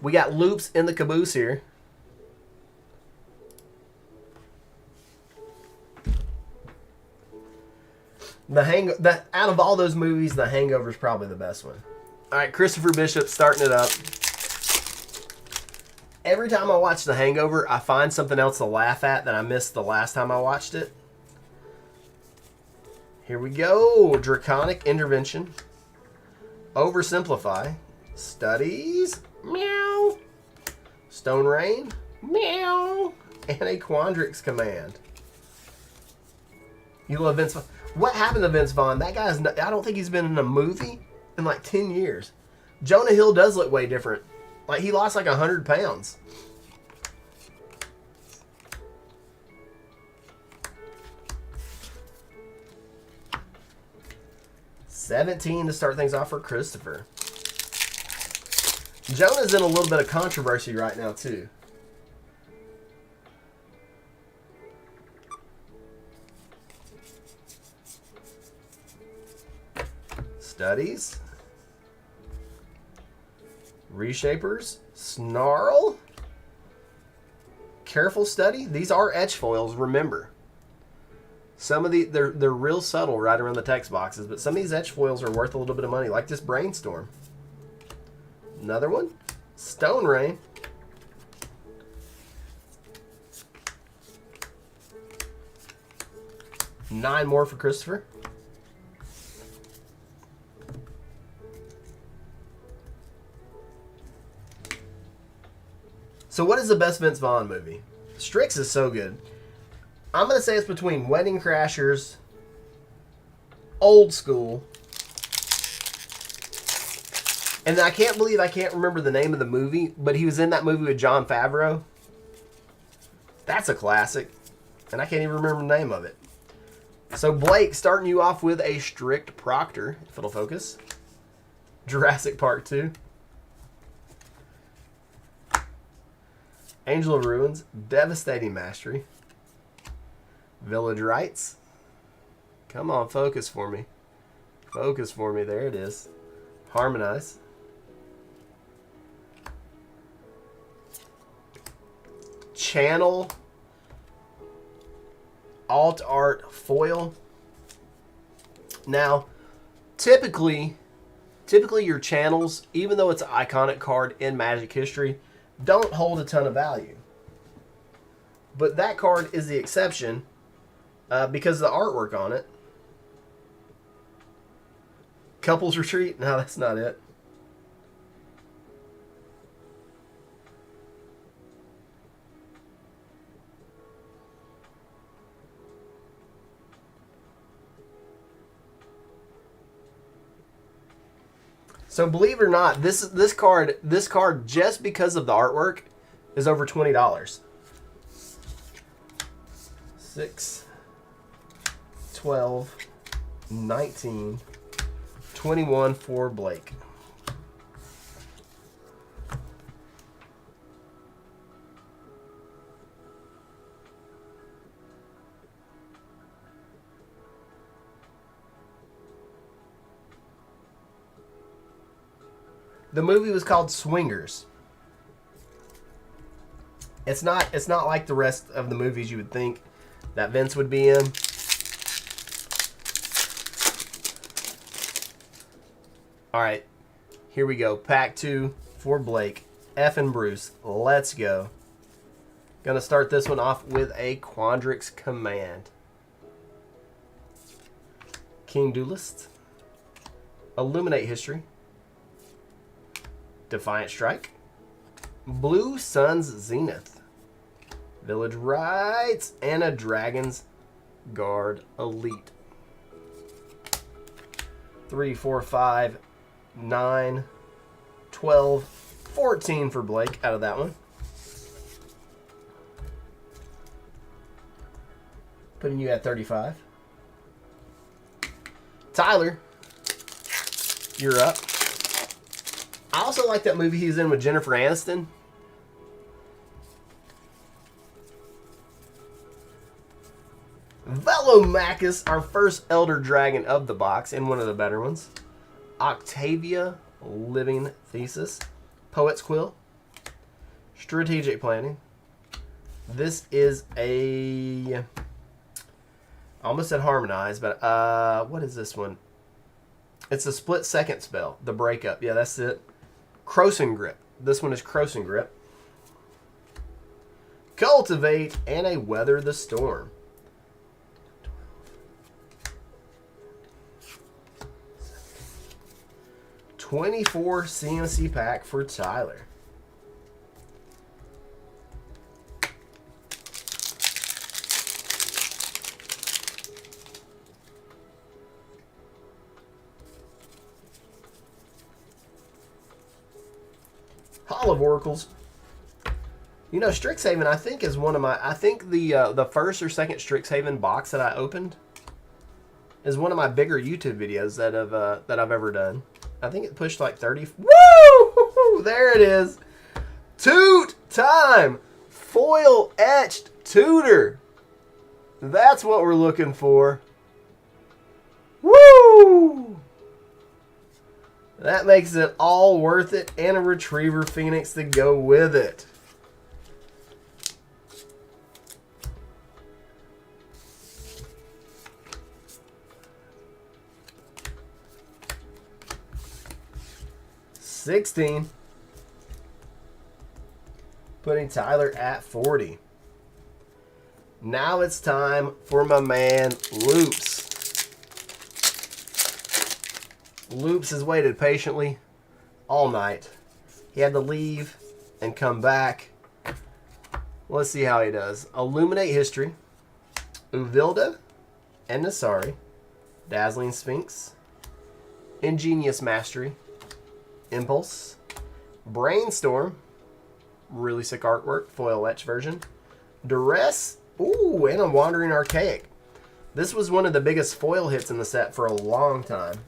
We got loops in the caboose here. Out of all those movies, The Hangover is probably the best one. All right, Christopher Bishop starting it up. Every time I watch The Hangover, I find something else to laugh at that I missed the last time I watched it. Here we go. Draconic Intervention. Oversimplify. Studies. Meow. Stone Rain. Meow. And a Quandrix Command. You love Vince Vaughn. What happened to Vince Vaughn? That guy's... I don't think he's been in a movie in like 10 years. Jonah Hill does look way different. Like, he lost like 100 pounds. $17 to start things off for Christopher. Jonah's in a little bit of controversy right now, too. Studies. Reshapers. Snarl. Careful Study. These are etch foils, remember. Some of they're real subtle right around the text boxes, but some of these etch foils are worth a little bit of money, like this Brainstorm. Another one. Stone Rain. $9 more for Christopher. So what is the best Vince Vaughn movie? Strix is so good. I'm going to say it's between Wedding Crashers, Old School, and I can't believe I can't remember the name of the movie, but he was in that movie with Jon Favreau. That's a classic, and I can't even remember the name of it. So Blake, starting you off with a Strict Proctor, if it'll focus. Jurassic Park 2. Angel of Ruins, Devastating Mastery. Village Rites. Come on, focus for me. Focus for me. There it is. Harmonize. Channel. Alt Art Foil. Now, typically your channels, even though it's an iconic card in Magic history, don't hold a ton of value. But that card is the exception because of the artwork on it. Couples Retreat? No, that's not it. So believe it or not, this card just because of the artwork is over $20. 6, 12, 19, 21 for Blake. The movie was called Swingers. It's not like the rest of the movies you would think that Vince would be in. All right, here we go. Pack 2 for Blake. F and Bruce. Let's go. Gonna start this one off with a Quandrix Command. King Duelist. Illuminate History. Defiant Strike. Blue Sun's Zenith. Village Rites. And a Dragon's Guard Elite. 3, 4, 5, 9, 12, 14 for Blake out of that one. Putting you at 35. Tyler, you're up. I also like that movie he's in with Jennifer Aniston. Velomachus, our first Elder Dragon of the box, and one of the better ones. Octavia, Living Thesis. Poet's Quill. Strategic Planning. This is a... I almost said Harmonize, but what is this one? It's a split second spell. The Breakup. Yeah, that's it. Croson Grip. This one is Croson Grip. Cultivate and a Weather the Storm. 24 CMC pack for Tyler. Hall of Oracles. You know, Strixhaven, I think, is one of my... I think the first or second Strixhaven box that I opened is one of my bigger YouTube videos that I've ever done. I think it pushed like 30... Woo! There it is. Toot time! Foil etched Tutor. That's what we're looking for. Woo! That makes it all worth it, and a Retriever Phoenix to go with it. $16. Putting Tyler at 40. Now it's time for my man Loops. Loops has waited patiently all night. He had to leave and come back Let's see how he does. Illuminate History, Uvilda and Nasari, Dazzling Sphinx, Ingenious Mastery, Impulse, Brainstorm, really sick artwork, foil etch version, Duress, ooh, and a Wandering Archaic. This was one of the biggest foil hits in the set for a long time.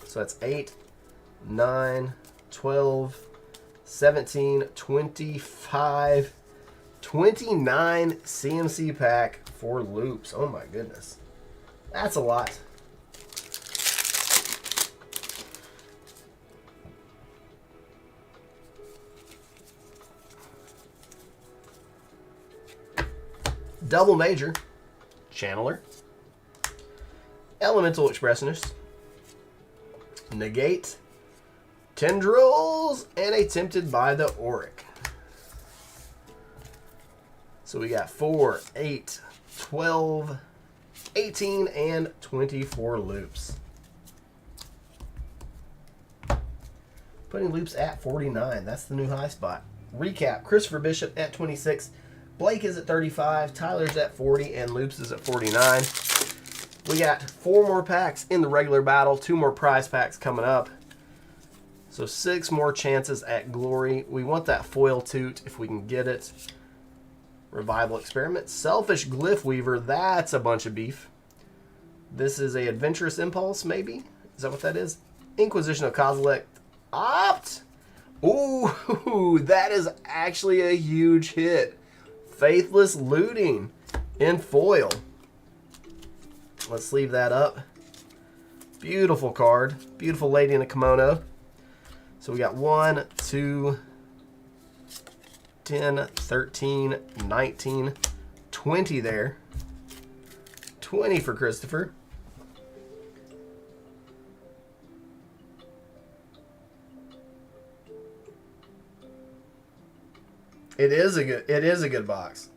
So that's 8, 9, 12, 17, 25, 29 CMC pack for loops. Oh my goodness. That's a lot. Double Major, Channeler, Elemental Expressionist, Negate, Tendrils, and a Tempted by the Auric. So we got 4, 8, 12, 18, and 24 loops. Putting loops at 49. That's the new high spot. Recap. Christopher Bishop at 26. Blake is at 35. Tyler's at 40. And Loops is at 49. We got 4 more packs in the regular battle. 2 more prize packs coming up. So 6 more chances at glory. We want that foil toot if we can get it. Revival Experiment. Selfish Glyph Weaver. That's a bunch of beef. This is a Adventurous Impulse, maybe? Is that what that is? Inquisition of Kozilek. Opt! Ooh, that is actually a huge hit. Faithless Looting in foil. Let's sleeve that up. Beautiful card. Beautiful lady in a kimono. So we got 1, 2, 10, 13, 19, 20 there. 20 for Christopher. It is a good box.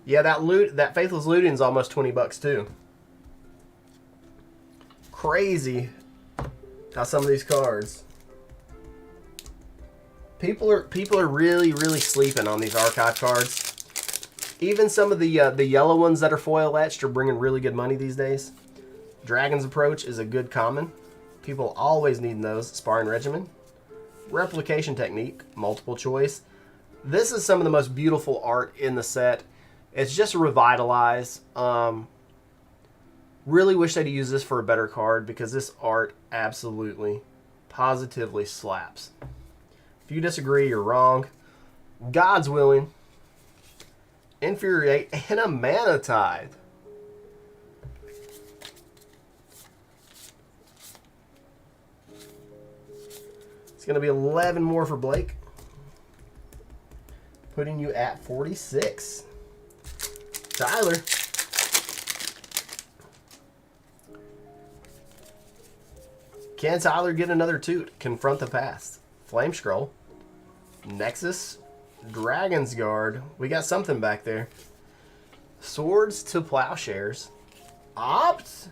Yeah, that Faithless Looting is almost $20 too. Crazy how some of these cards. People are really sleeping on these archive cards. Even some of the yellow ones that are foil etched are bringing really good money these days. Dragon's Approach is a good common. People always need those. Sparring Regimen, Replication Technique, Multiple Choice. This is some of the most beautiful art in the set. It's just a revitalize. Really wish they'd use this for a better card because this art absolutely, positively slaps. If you disagree, you're wrong. God's Willing, Infuriate, and a Mana Tithe. It's going to be 11 more for Blake, putting you at 46. Tyler. Can Tyler get another toot? Confront the Past. Flame Scroll. Nexus. Dragon's Guard. We got something back there. Swords to Plowshares. Opt.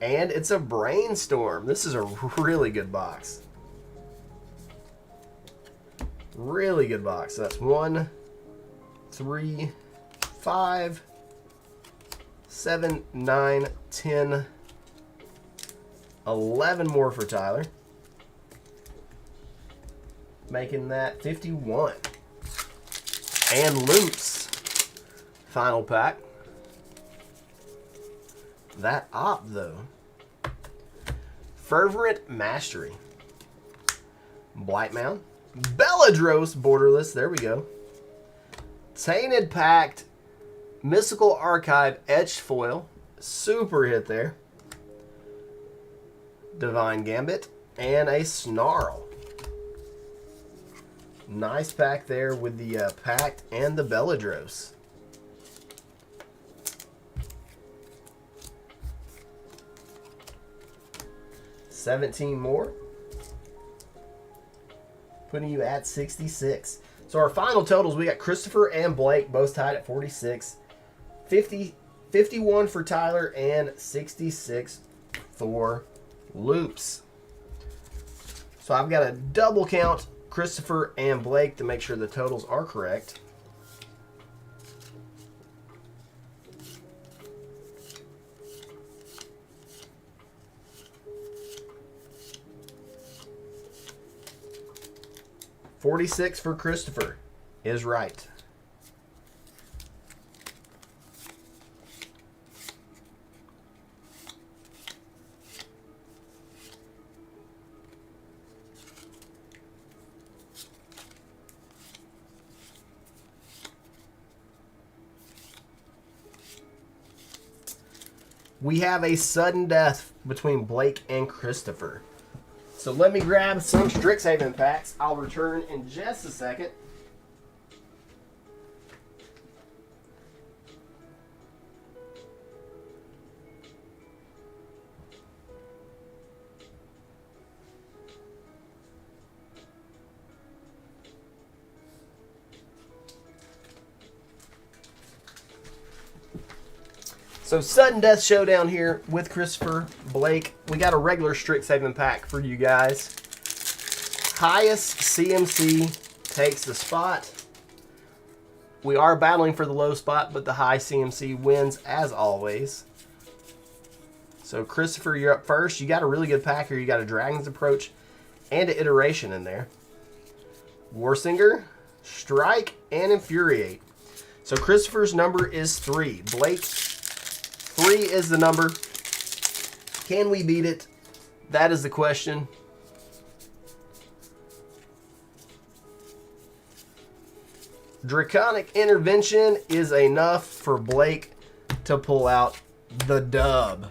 And it's a Brainstorm. This is a really good box. Really good box. So that's 1, 3, 5, 7, 9, 10, 11 more for Tyler. Making that 51. And Loops. Final pack. That op, though. Fervent Mastery. Blightmound. Belladros Borderless. There we go. Tainted Pact. Mystical Archive Etched Foil. Super hit there. Divine Gambit. And a Snarl. Nice pack there with the Pact and the Belladros. $17 more. Putting you at 66. So our final totals, we got Christopher and Blake both tied at 46. 51 for Tyler and 66 for Loops. So I've got to double count Christopher and Blake to make sure the totals are correct. $46 for Christopher is right. We have a sudden death between Blake and Christopher. So let me grab some Strixhaven packs. I'll return in just a second. So sudden death showdown here with Christopher, Blake. We got a regular Strixhaven pack for you guys. Highest CMC takes the spot. We are battling for the low spot, but the high CMC wins as always. So Christopher, you're up first. You got a really good pack here. You got a Dragon's Approach and an Iteration in there. Warsinger, Strike, and Infuriate. So Christopher's number is 3. Blake, 3 is the number. Can we beat it? That is the question. Draconic Intervention is enough for Blake to pull out the dub.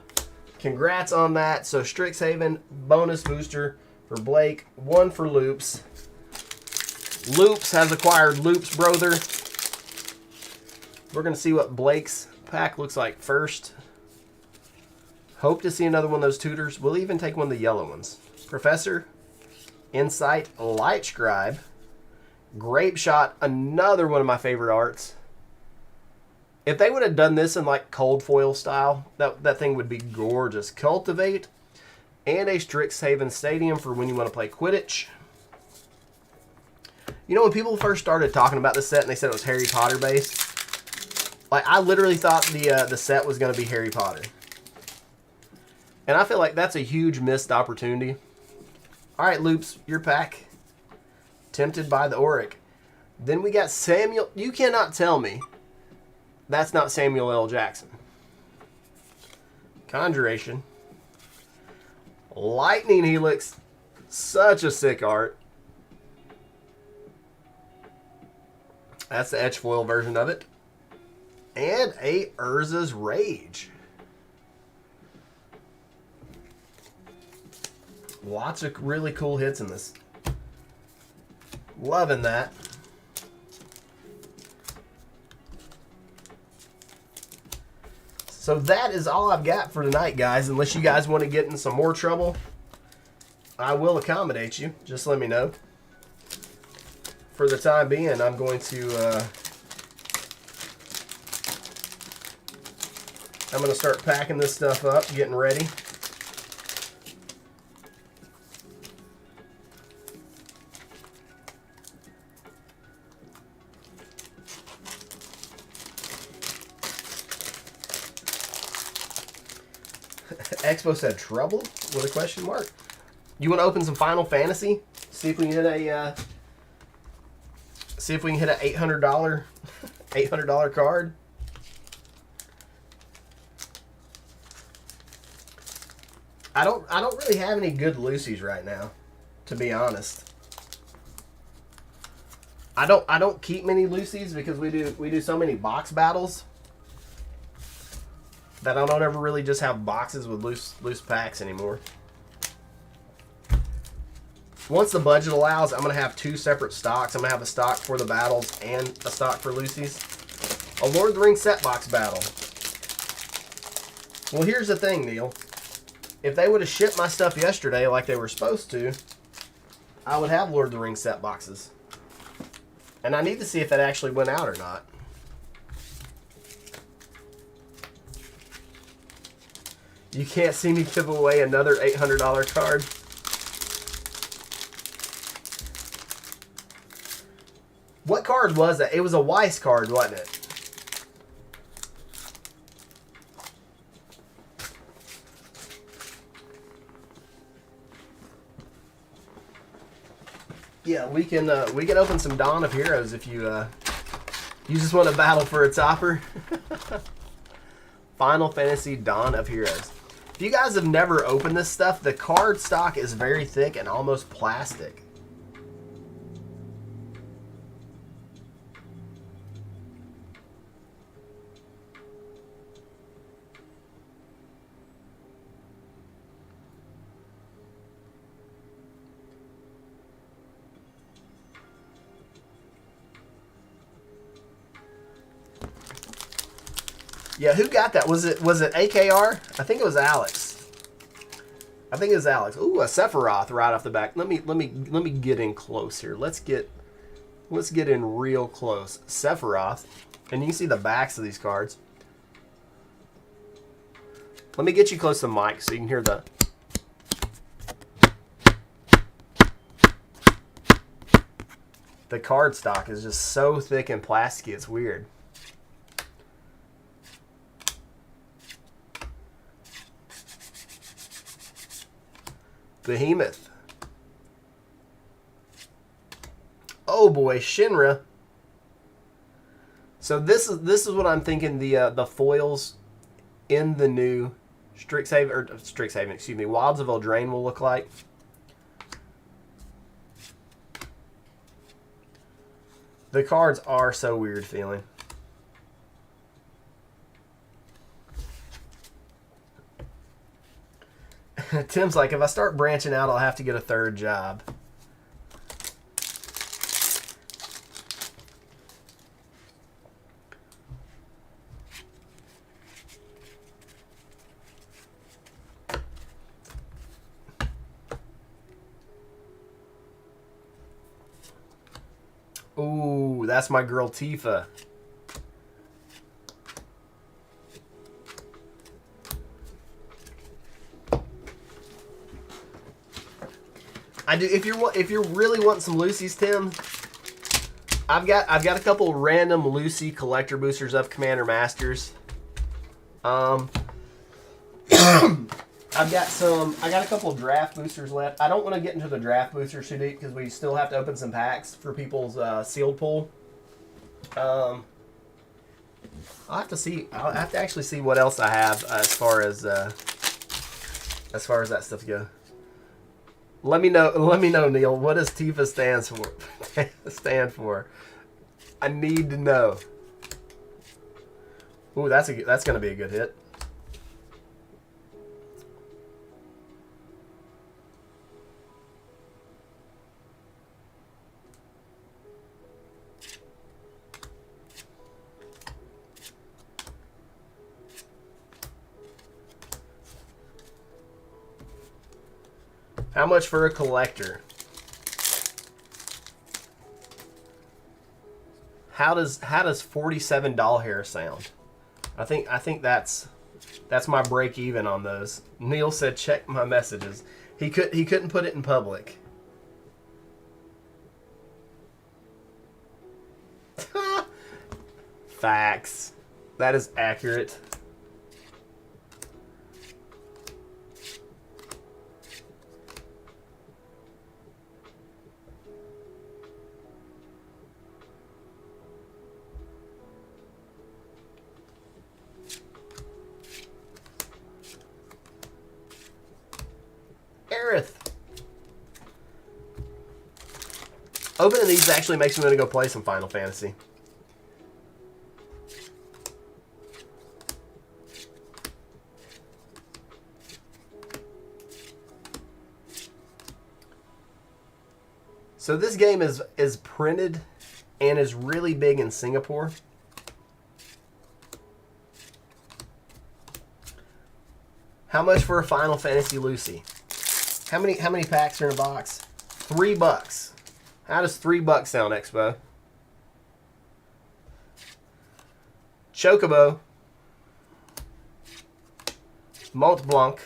Congrats on that. So Strixhaven bonus booster for Blake, 1 for Loops. Loops has acquired Loops Brother. We're going to see what Blake's pack looks like first. Hope to see another one of those tutors. We'll even take one of the yellow ones. Professor, Insight, Light Scribe, Grape Shot, another one of my favorite arts. If they would have done this in like cold foil style, that thing would be gorgeous. Cultivate, and a Strixhaven Stadium for when you want to play Quidditch. You know, when people first started talking about this set and they said it was Harry Potter based, like I literally thought the set was going to be Harry Potter. And I feel like that's a huge missed opportunity. All right, Loops, your pack. Tempted by the Auric. Then we got Samuel. You cannot tell me that's not Samuel L. Jackson. Conjuration. Lightning Helix. Such a sick art. That's the etch foil version of it. And a Urza's Rage. Lots of really cool hits in this. Loving that. So that is all I've got for tonight, guys. Unless you guys want to get in some more trouble, I will accommodate you. Just let me know. For the time being, I'm going to start packing this stuff up, getting ready. Expo said trouble with a question mark. You want to open some Final Fantasy? See if we can hit a $800 card. I don't really have any good Lucy's right now, to be honest. I don't keep many Lucy's because we do so many box battles that I don't ever really just have boxes with loose packs anymore. Once the budget allows, I'm going to have 2 separate stocks. I'm going to have a stock for the battles and a stock for Lucy's. A Lord of the Rings set box battle. Well, here's the thing, Neil. If they would have shipped my stuff yesterday like they were supposed to, I would have Lord of the Rings set boxes. And I need to see if that actually went out or not. You can't see me give away another $800 card. What card was that? It was a Weiss card, wasn't it? Yeah, we can open some Dawn of Heroes if you just want to battle for a topper. Final Fantasy Dawn of Heroes. If you guys have never opened this stuff, the card stock is very thick and almost plastic. Yeah, who got that? Was it AKR? I think it was Alex. I think it was Alex. Ooh, a Sephiroth right off the back. Let me get in close here. Let's get in real close. Sephiroth, and you can see the backs of these cards. Let me get you close to the mic so you can hear the card stock is just so thick and plasticky. It's weird. Behemoth. Oh boy, Shinra. So this is what I'm thinking the foils in the new Strixhaven, excuse me, Wilds of Eldraine will look like. The cards are so weird feeling. Tim's like, if I start branching out, I'll have to get a 3rd job. Ooh, that's my girl Tifa. I do. If you're really wanting some Lucy's, Tim, I've got a couple random Lucy collector boosters of Commander Masters. I got a couple of draft boosters left. I don't want to get into the draft boosters too deep because we still have to open some packs for people's sealed pool. I'll have to see. I'll have to actually see what else I have as far as that stuff goes. Let me know, Neil. What does Tifa stand for? I need to know. Ooh, that's gonna be a good hit. How much for a collector? How does $47 hair sound? I think that's my break even on those. Neil said check my messages. He couldn't put it in public. Facts. That is accurate. Opening these actually makes me want to go play some Final Fantasy. So this game is printed and is really big in Singapore. How much for a Final Fantasy Lucy? How many packs are in a box? $3. How does $3 sound, Expo? Chocobo. Mont Blanc.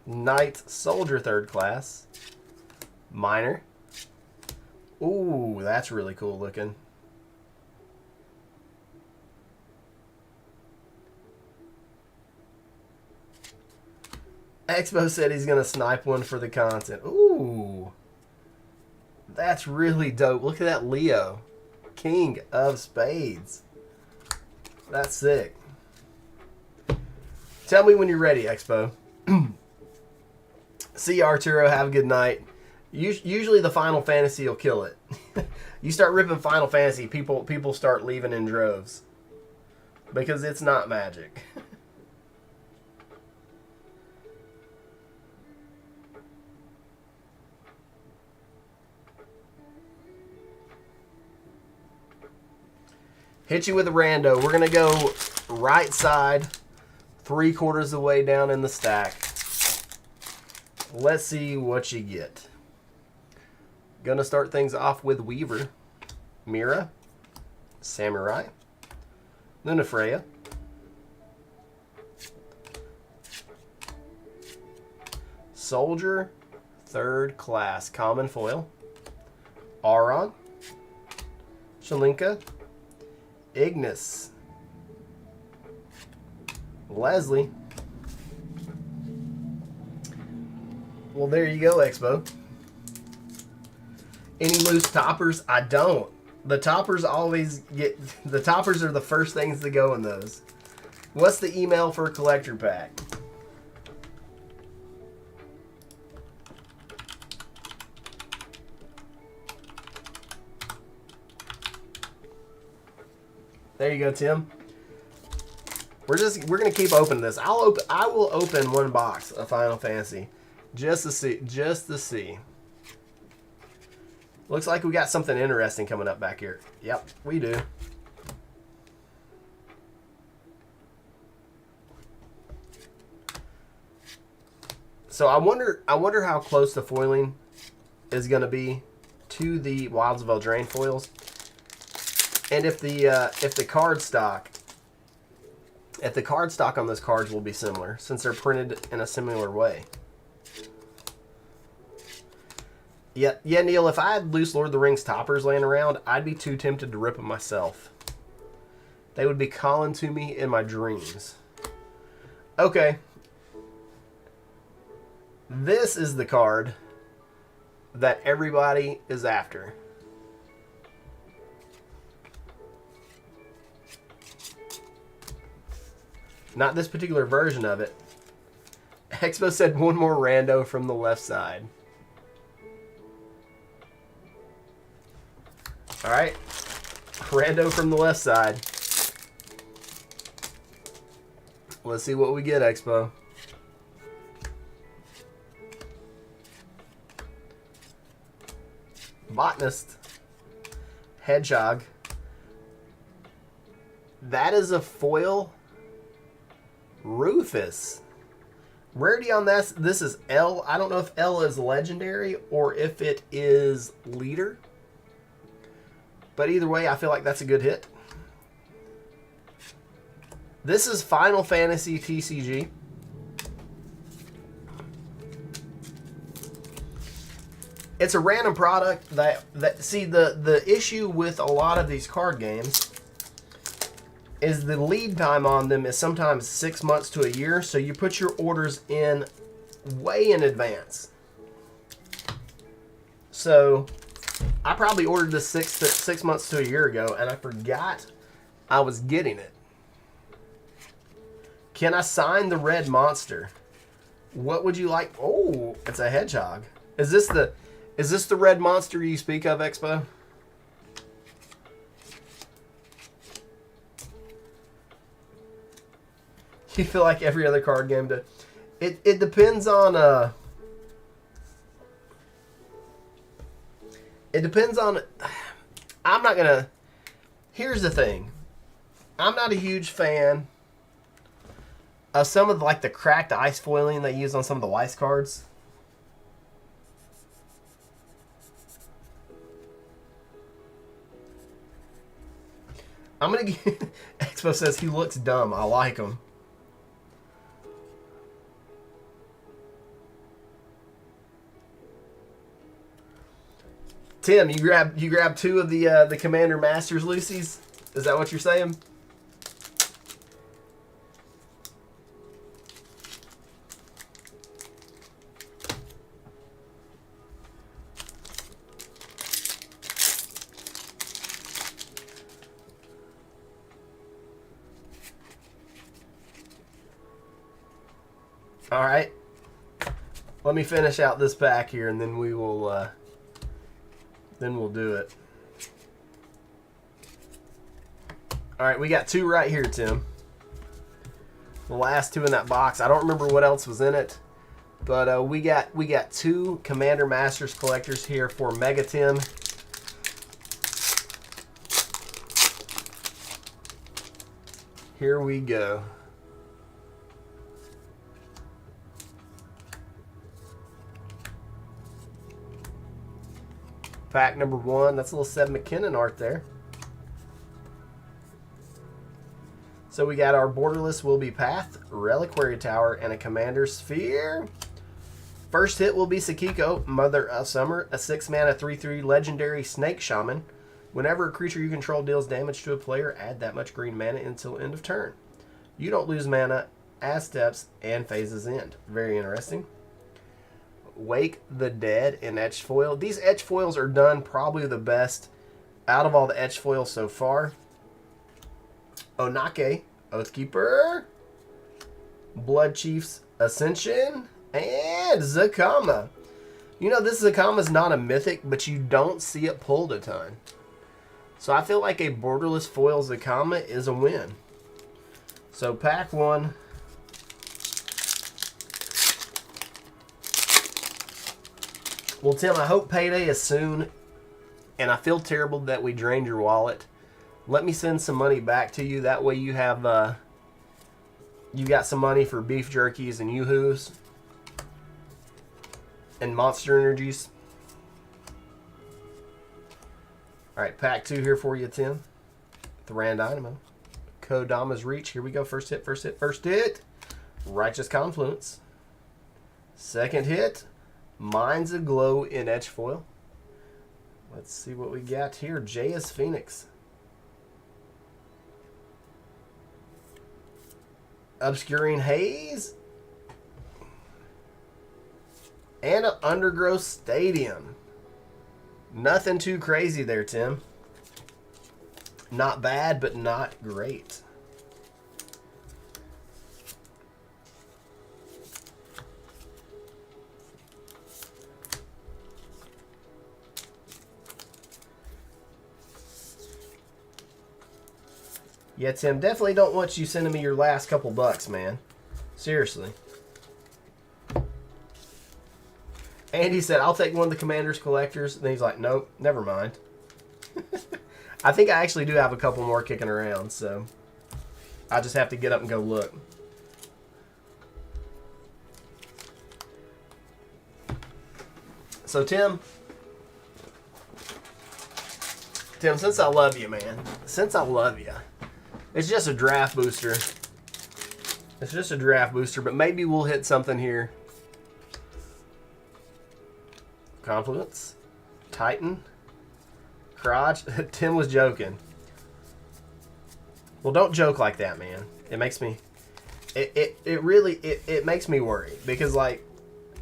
Knight Soldier 3rd class. Minor. Ooh, that's really cool looking. Expo said he's going to snipe one for the content. Ooh. That's really dope. Look at that Leo. King of Spades. That's sick. Tell me when you're ready, Expo. See you, Arturo. Have a good night. Usually the Final Fantasy will kill it. You start ripping Final Fantasy, people start leaving in droves. Because it's not Magic. Hit you with a rando. We're going to go right side, 3/4 of the way down in the stack. Let's see what you get. Going to start things off with Weaver, Mira, Samurai, Lunafreya, Soldier, 3rd class, common foil, Auron, Shalinka, Ignis, Leslie. Well, there you go, Expo. Any loose toppers? I don't. The toppers always get... The toppers are the first things to go in those. What's the email for a collector pack? There you go, Tim. We're gonna keep opening this. I will open one box of Final Fantasy just to see. Looks like we got something interesting coming up back here. Yep, we do. So I wonder how close the foiling is gonna be to the Wilds of Eldraine foils. And if the card stock on those cards will be similar, since they're printed in a similar way. Yeah, Neil, if I had loose Lord of the Rings toppers laying around, I'd be too tempted to rip them myself. They would be calling to me in my dreams. Okay. This is the card that everybody is after. Not this particular version of it. Expo said one more rando from the left side. Alright. Rando from the left side. Let's see what we get, Expo. Botanist. Hedgehog. That is a foil Rufus. Rarity on this is L. I don't know if L is legendary or if it is leader. But either way, I feel like that's a good hit. This is Final Fantasy TCG. It's a random product that see the issue with a lot of these card games is the lead time on them is sometimes 6 months to a year, so you put your orders in way in advance. So I probably ordered this six months to a year ago, and I forgot I was getting it. Can I sign the red monster? What would you like? Oh, it's a hedgehog. Is this the red monster you speak of, Expo? You feel like every other card game does. It depends on It depends on... I'm not going to... Here's the thing. I'm not a huge fan of some of like the cracked ice foiling they use on some of the Weiss cards. I'm going to get... Expo says he looks dumb. I like him. Tim, you grab two of the Commander Masters Lucy's? Is that what you're saying? All right. Let me finish out this pack here, and then we will. Then we'll do it. All right, we got two right here, Tim. The last two in that box. I don't remember what else was in it, but we got two Commander Masters collectors here for Mega Tim. Here we go. Pack number one. That's a little Seb McKinnon art there. So we got our Borderless Will Be Path, Reliquary Tower, and a Commander Sphere. First hit will be Sakiko, Mother of Summer, a 6-mana 3/3 legendary Snake Shaman. Whenever a creature you control deals damage to a player, add that much green mana until end of turn. You don't lose mana as steps and phases end. Very interesting. Wake the Dead in etched foil. These etched foils are done probably the best out of all the etched foils so far. Onake, Oathkeeper, Blood Chief's Ascension, and Zakama. You know, this Zakama is not a mythic, but you don't see it pulled a ton. So I feel like a borderless foil Zakama is a win. So pack one. Well, Tim, I hope payday is soon, and I feel terrible that we drained your wallet. Let me send some money back to you. That way you have, you got some money for beef jerkies and yoo-hoos and Monster Energies. All right, pack two here for you, Tim. Thran Dynamo. Kodama's Reach. Here we go. First hit, first hit, first hit. Righteous Confluence. Second hit. Minds Aglow in etch foil. Let's see what we got here. J.S. Phoenix. Obscuring Haze. And an Undergrowth Stadium. Nothing too crazy there, Tim. Not bad, but not great. Yeah, Tim, definitely don't want you sending me your last couple bucks, man. Seriously. Andy said, I'll take one of the Commander's collectors. And then he's like, nope, never mind. I think I actually do have a couple more kicking around, so I just have to get up and go look. So, Tim, since I love you, man, since I love you, it's just a draft booster. It's just a draft booster, but maybe we'll hit something here. Confluence. Titan. Crotch. Tim was joking. Well, don't joke like that, man. It makes me... It really makes me worry. Because, like,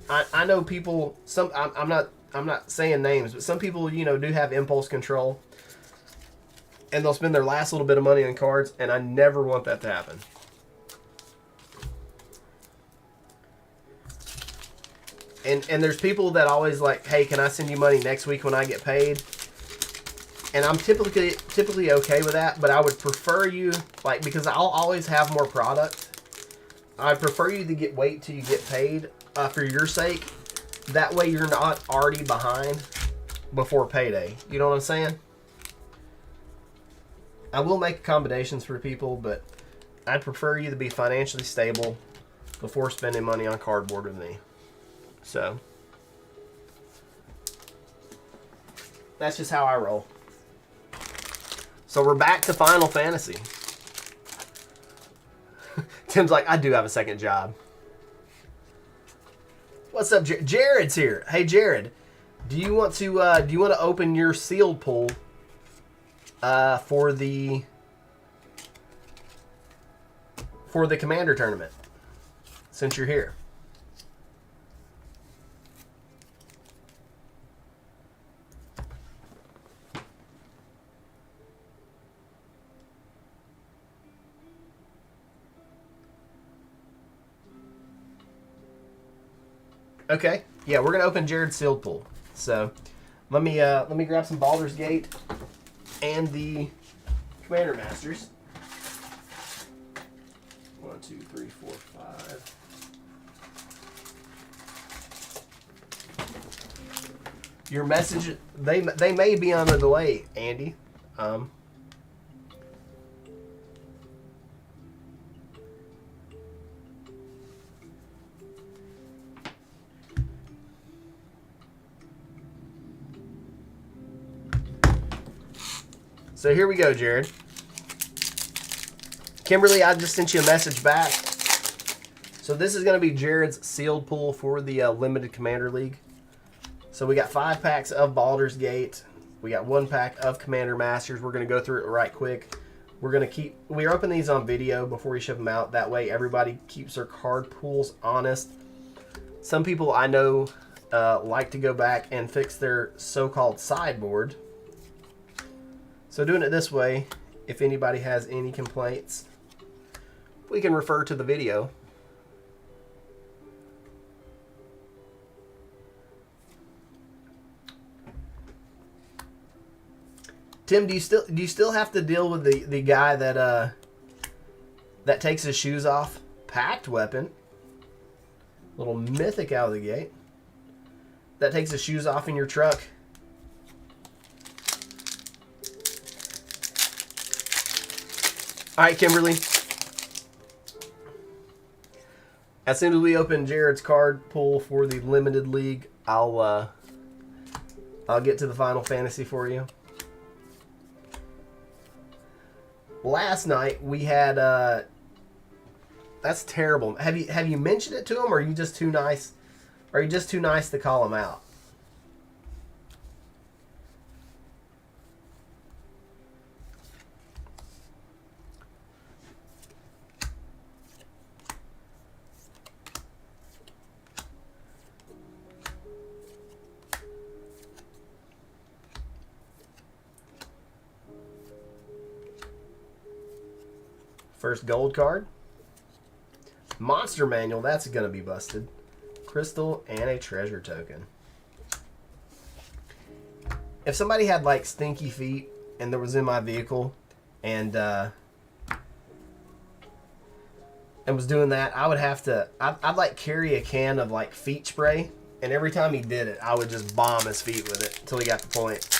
I know people... I'm not saying names, but some people, you know, do have impulse control. And they'll spend their last little bit of money on cards, and I never want that to happen. And there's people that always like, hey, can I send you money next week when I get paid? And I'm typically okay with that, but I would prefer you, like, because I'll always have more product. I'd prefer you to wait till you get paid for your sake. That way you're not already behind. before payday. You know what I'm saying? I will make accommodations for people, but I'd prefer you to be financially stable before spending money on cardboard with me. So that's just how I roll. So we're back to Final Fantasy. Tim's like, I do have a second job. What's up, Jared's here. Hey, Jared, do you want to open your sealed pool for the Commander tournament since you're here? Okay, yeah, we're gonna open Jared's sealed pool. So let me grab some Baldur's Gate and the Commander Masters. 1, 2, 3, 4, 5. Your message, they may be on a delay, Andy. So here we go, Jared. Kimberly, I just sent you a message back. So this is going to be Jared's sealed pool for the Limited Commander League. So we got 5 packs of Baldur's Gate. We got 1 pack of Commander Masters. We're going to go through it right quick. We're opening these on video before we ship them out. That way everybody keeps their card pools honest. Some people I know like to go back and fix their so-called sideboard. So doing it this way, if anybody has any complaints, we can refer to the video. Tim, do you still have to deal with the guy that takes his shoes off? Packed weapon. Little mythic out of the gate. That takes his shoes off in your truck. All right, Kimberly. As soon as we open Jared's card pool for the Limited League, I'll get to the Final Fantasy for you. Last night we had that's terrible. Have you mentioned it to him, or are you just too nice? Are you just too nice to call him out? First gold card. Monster Manual, that's going to be busted. Crystal and a treasure token. If somebody had like stinky feet and there was in my vehicle and was doing that, I would have to, I'd like carry a can of like feet spray, and every time he did it, I would just bomb his feet with it until he got the point.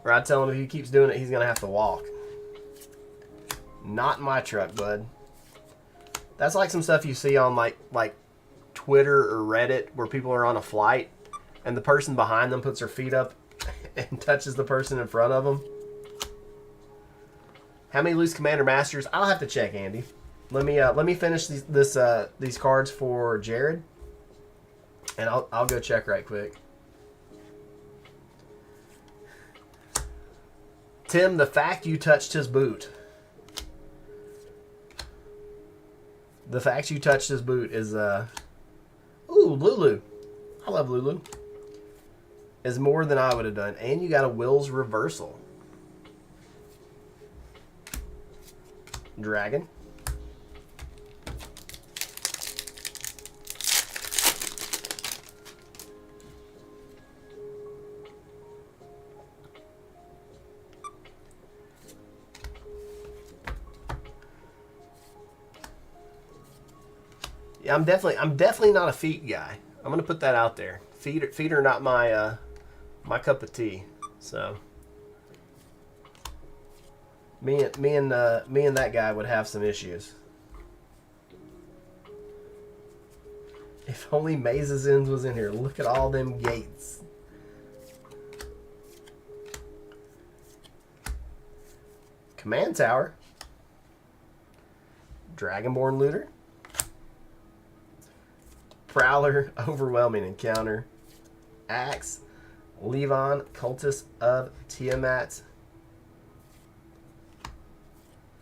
Or I'd tell him if he keeps doing it, he's going to have to walk. Not in my truck, bud. That's like some stuff you see on like Twitter or Reddit where people are on a flight and the person behind them puts their feet up and touches the person in front of them. How many loose Commander Masters? I'll have to check, Andy. Let me finish these cards for Jared, and I'll go check right quick. Tim, the fact you touched his boot. The fact you touched his boot is, ooh, Lulu. I love Lulu. Is more than I would have done. And you got a Will's Reversal. Dragon. Yeah, I'm definitely not a feet guy. I'm gonna put that out there. Feet are not my my cup of tea. So me and that guy would have some issues. If only Mazes Ends was in here. Look at all them gates. Command Tower. Dragonborn Looter. Prowler, Overwhelming Encounter. Axe. Levon, Cultist of Tiamat.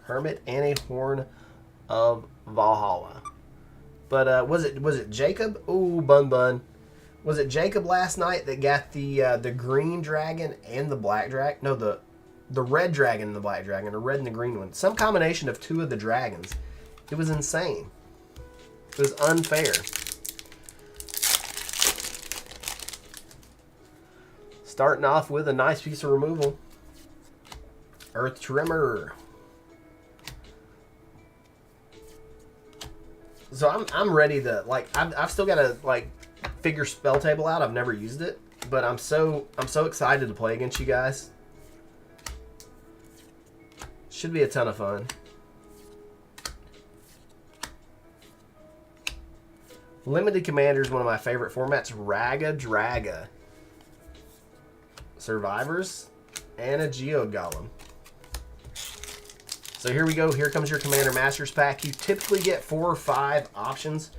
Hermit, and a Horn of Valhalla. But was it Jacob? Ooh, Bun. Was it Jacob last night that got the green dragon and the black dragon? No, the red dragon and the black dragon, the red and the green one. Some combination of two of the dragons. It was insane. It was unfair. Starting off with a nice piece of removal. Earth Tremor. So I'm ready to, like, I've still got to, like, figure spell table out. I've never used it, but I'm so excited to play against you guys. Should be a ton of fun. Limited Commander is one of my favorite formats. Raga Draga. Survivors and a Geode Golem. So here we go. Here comes your Commander Masters pack. You typically get 4 or 5 options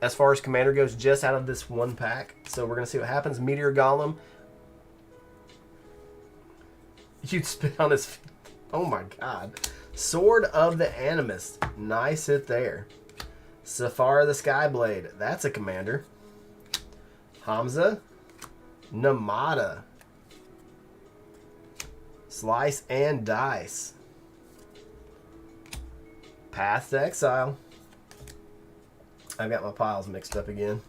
as far as Commander goes just out of this one pack. So we're going to see what happens. Meteor Golem. You'd spit on his feet. Oh my god. Sword of the Animist. Nice hit there. Safara the Skyblade. That's a commander. Hamza. Namada. Slice and Dice. Path to Exile. I've got my piles mixed up again.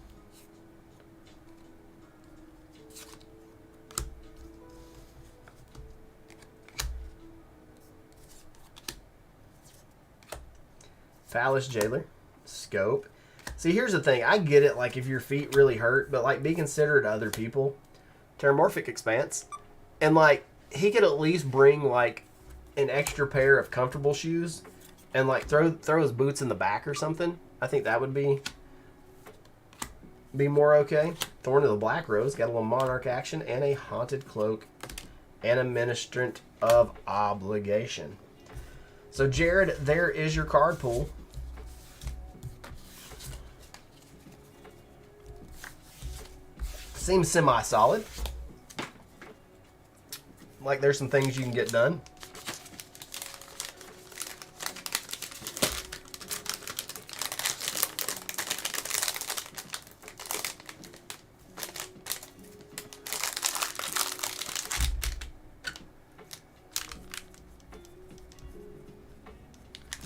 Phallus Jailer. Scope. See, here's the thing. I get it, like, if your feet really hurt, but, like, be considerate of other people. Terramorphic Expanse. And, like, he could at least bring, like, an extra pair of comfortable shoes and, like, throw his boots in the back or something. I think that would be more okay. Thorn of the Black Rose. Got a little Monarch action and a Haunted Cloak and a Ministrant of Obligation. So, Jared, there is your card pool. Seems semi-solid. Like there's some things you can get done.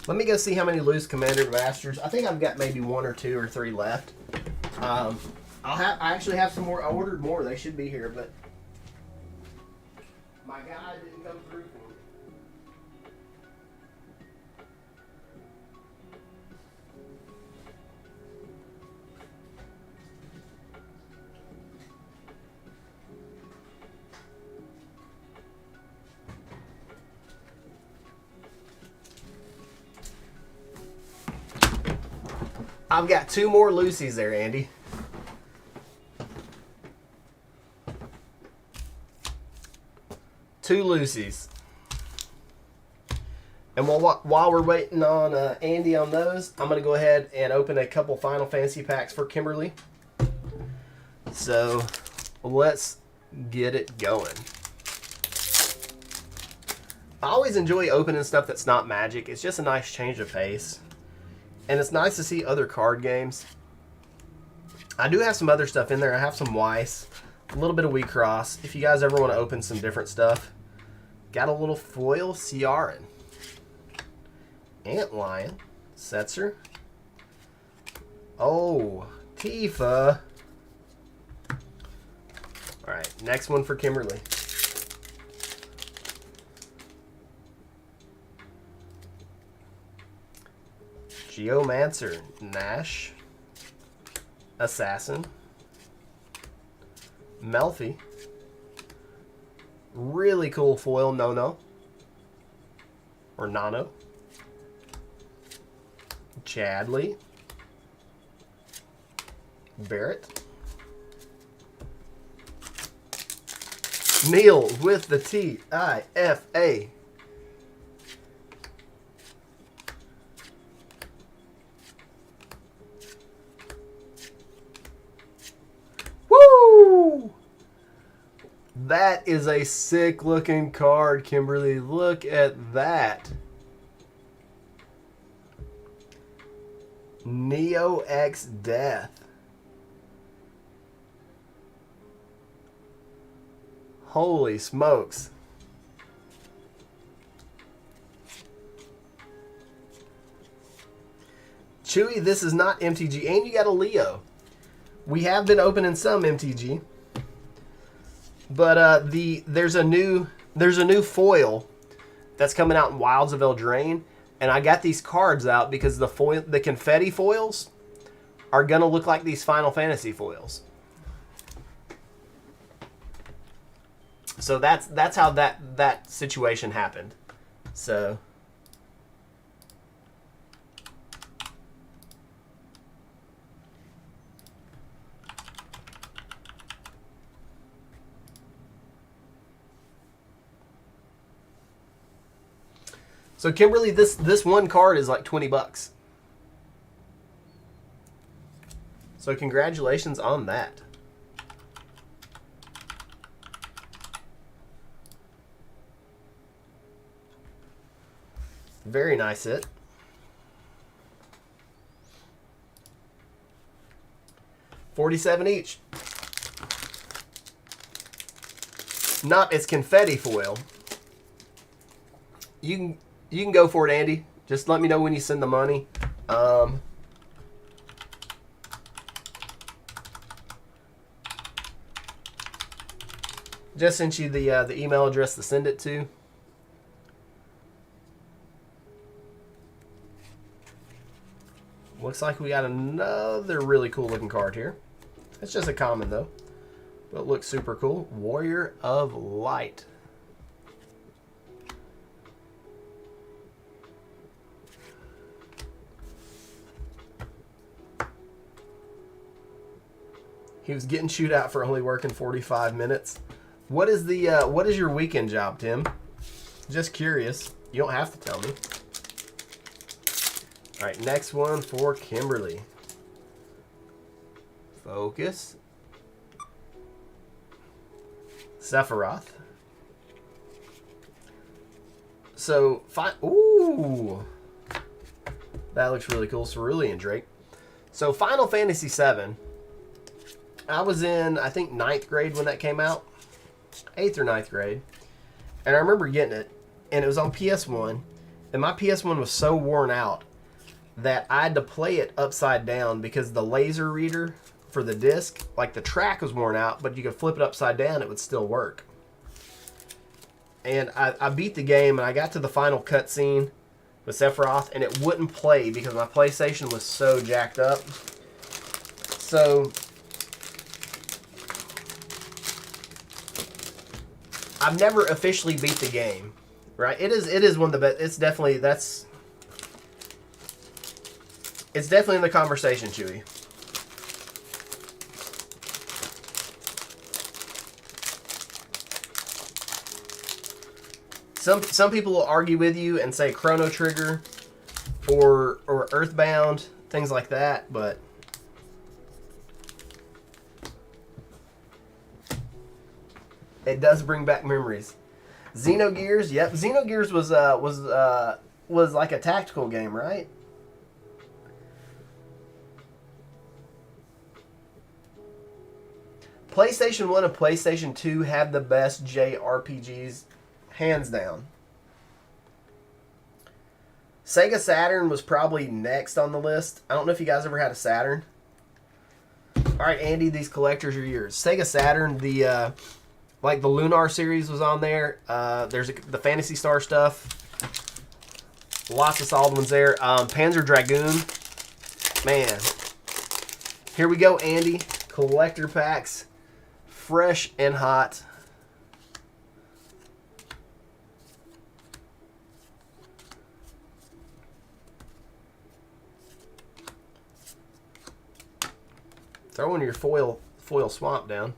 Let me go see how many loose Commander Masters. I think I've got maybe 1 or 2 or 3 left. I actually have some more. I ordered more. They should be here, but my guy didn't come through for me. I've got 2 more Lucy's there, Andy. Two Lucy's. And while we're waiting on Andy on those, I'm going to go ahead and open a couple Final Fantasy packs for Kimberly. So let's get it going. I always enjoy opening stuff that's not Magic. It's just a nice change of pace. And it's nice to see other card games. I do have some other stuff in there. I have some Weiss, a little bit of Wheat Cross. If you guys ever want to open some different stuff. Got a little foil Ciaran. Antlion. Setzer. Oh, Tifa. Alright, next one for Kimberly. Geomancer. Nash. Assassin. Melfi. Really cool foil Nono. Or Nano. Chadley. Barrett. Neil with the T-I-F-A. Woo! That is a sick looking card, Kimberly. Look at that. Neo X Death. Holy smokes. Chewy, this is not MTG. And you got a Leo. We have been opening some MTG. But there's a new foil that's coming out in Wilds of Eldraine. And I got these cards out because the confetti foils are going to look like these Final Fantasy foils. So that's how that situation happened. So Kimberly, this one card is like $20. So congratulations on that. Very nice hit. $47 each. Not as confetti foil. You can go for it, Andy. Just let me know when you send the money. Just sent you the email address to send it to. Looks like we got another really cool looking card here. It's just a common though, but it looks super cool. Warrior of Light. He was getting chewed out for only working 45 minutes. What is your weekend job, Tim? Just curious. You don't have to tell me. All right, next one for Kimberly. Focus. Sephiroth. So, ooh. That looks really cool. Cerulean Drake. So, Final Fantasy VII. I was in, I think, 9th grade when that came out. 8th or 9th grade. And I remember getting it. And it was on PS1. And my PS1 was so worn out that I had to play it upside down because the laser reader for the disc, like the track was worn out, but you could flip it upside down, it would still work. And I beat the game, and I got to the final cutscene with Sephiroth, and it wouldn't play because my PlayStation was so jacked up. So I've never officially beat the game, right? It is one of the best. It's definitely in the conversation, Chewy. Some people will argue with you and say Chrono Trigger or Earthbound, things like that, but it does bring back memories. Xenogears, yep. Xenogears was like a tactical game, right? PlayStation 1 and PlayStation 2 have the best JRPGs, hands down. Sega Saturn was probably next on the list. I don't know if you guys ever had a Saturn. Alright, Andy, these collectors are yours. Sega Saturn, the like the Lunar series was on there. There's the Phantasy Star stuff. Lots of solid ones there. Panzer Dragoon. Man. Here we go, Andy. Collector packs fresh and hot. Throwing your foil swamp down.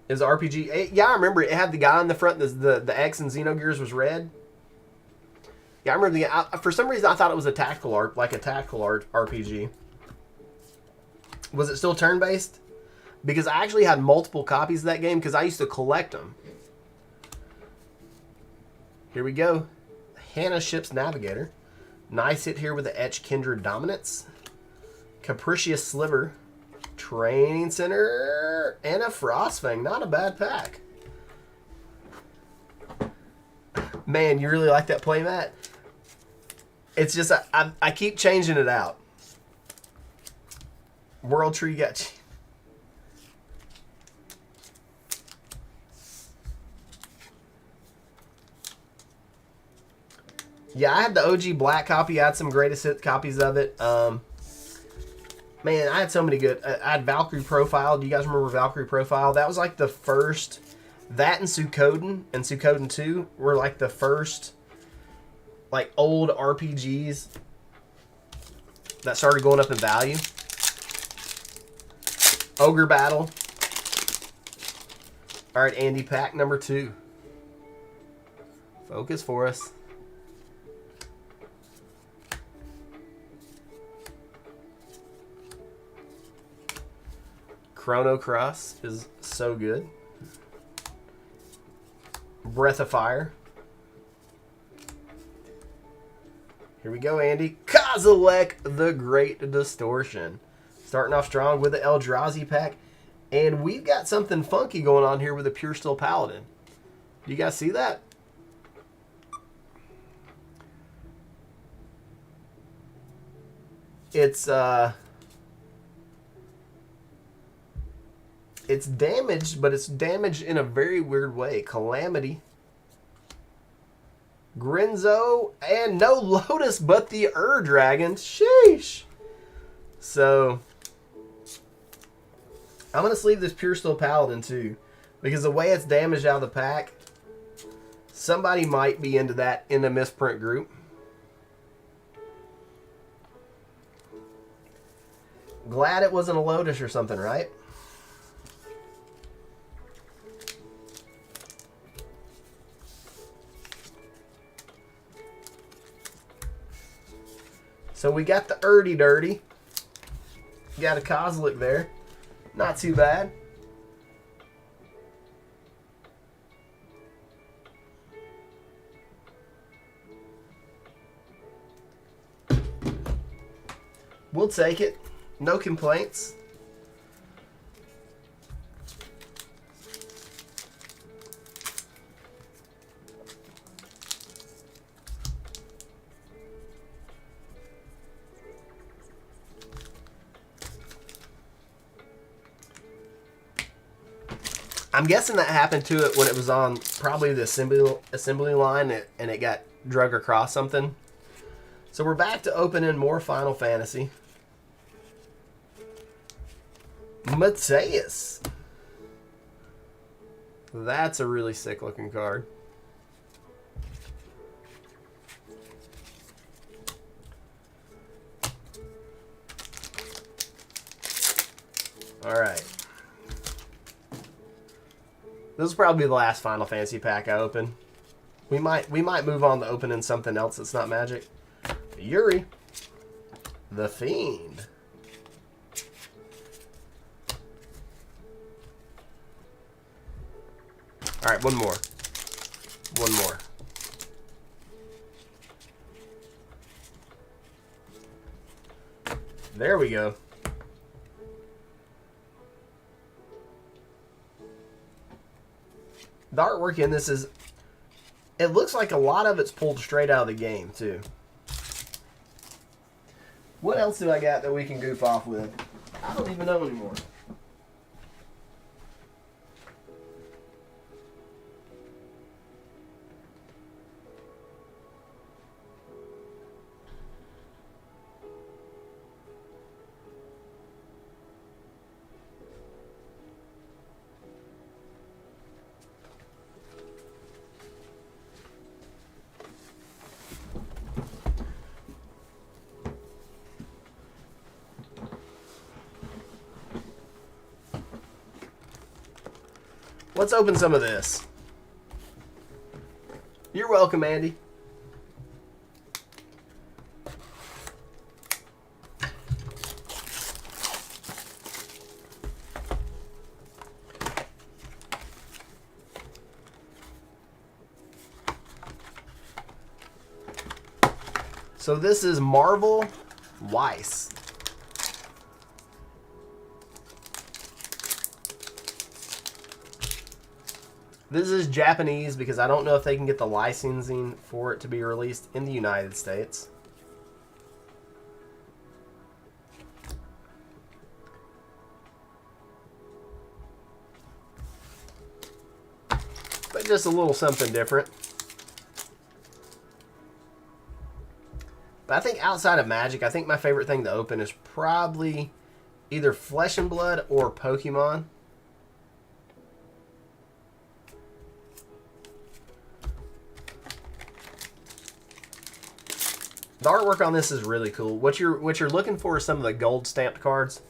Is RPG? Yeah, I remember it had the guy on the front. The X in Xenogears was red. Yeah, I remember for some reason I thought it was a tactical RPG. Was it still turn-based? Because I actually had multiple copies of that game because I used to collect them. Here we go. Hannah Ship's Navigator. Nice hit here with the Etch Kindred Dominance. Capricious Sliver. Training Center. And a Frostfang. Not a bad pack. Man, you really like that playmat? It's just, I keep changing it out. World Tree got you. Yeah, I had the OG black copy. I had some greatest hit copies of it. Man, I had so many good. I had Valkyrie Profile. Do you guys remember Valkyrie Profile? That was like the first. That and Suikoden and Suikoden 2 were like the first, like, old RPGs that started going up in value. Ogre Battle. All right, Andy, pack number 2. Focus for us. Chrono Cross is so good. Breath of Fire. Here we go, Andy. Kozilek the Great Distortion. Starting off strong with the Eldrazi pack. And we've got something funky going on here with the Pure Steel Paladin. Do you guys see that? It's damaged, but it's damaged in a very weird way. Calamity. Grinzo. And no Lotus, but the Dragon. Sheesh. So, I'm going to sleeve this Pure Steel Paladin too. Because the way it's damaged out of the pack, somebody might be into that in the misprint group. Glad it wasn't a Lotus or something, right? So we got the Erdy Dirty. Got a Kozilek there. Not too bad. We'll take it. No complaints. I'm guessing that happened to it when it was on probably the assembly line and it got drug across something. So we're back to opening more Final Fantasy. Mateus. That's a really sick looking card. All right. This will probably be the last Final Fantasy pack I open. We might move on to opening something else that's not Magic. Yuri. The Fiend. All right, one more. One more. There we go. The artwork in this is, it looks like a lot of it's pulled straight out of the game, too. What else do I got that we can goof off with? I don't even know anymore. Let's open some of this. You're welcome, Andy. So this is Marvel Weiss. This is Japanese because I don't know if they can get the licensing for it to be released in the United States. But just a little something different. But I think outside of Magic, I think my favorite thing to open is probably either Flesh and Blood or Pokemon. The artwork on this is really cool. What you're looking for is some of the gold stamped cards.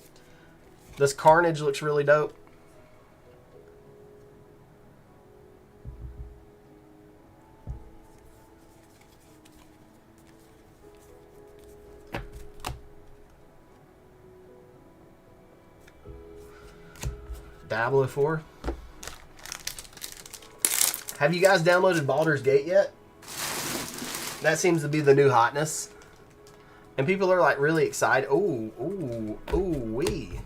This Carnage looks really dope. Diablo 4. Have you guys downloaded Baldur's Gate yet? That seems to be the new hotness. And people are like really excited. Ooh, ooh, ooh, wee.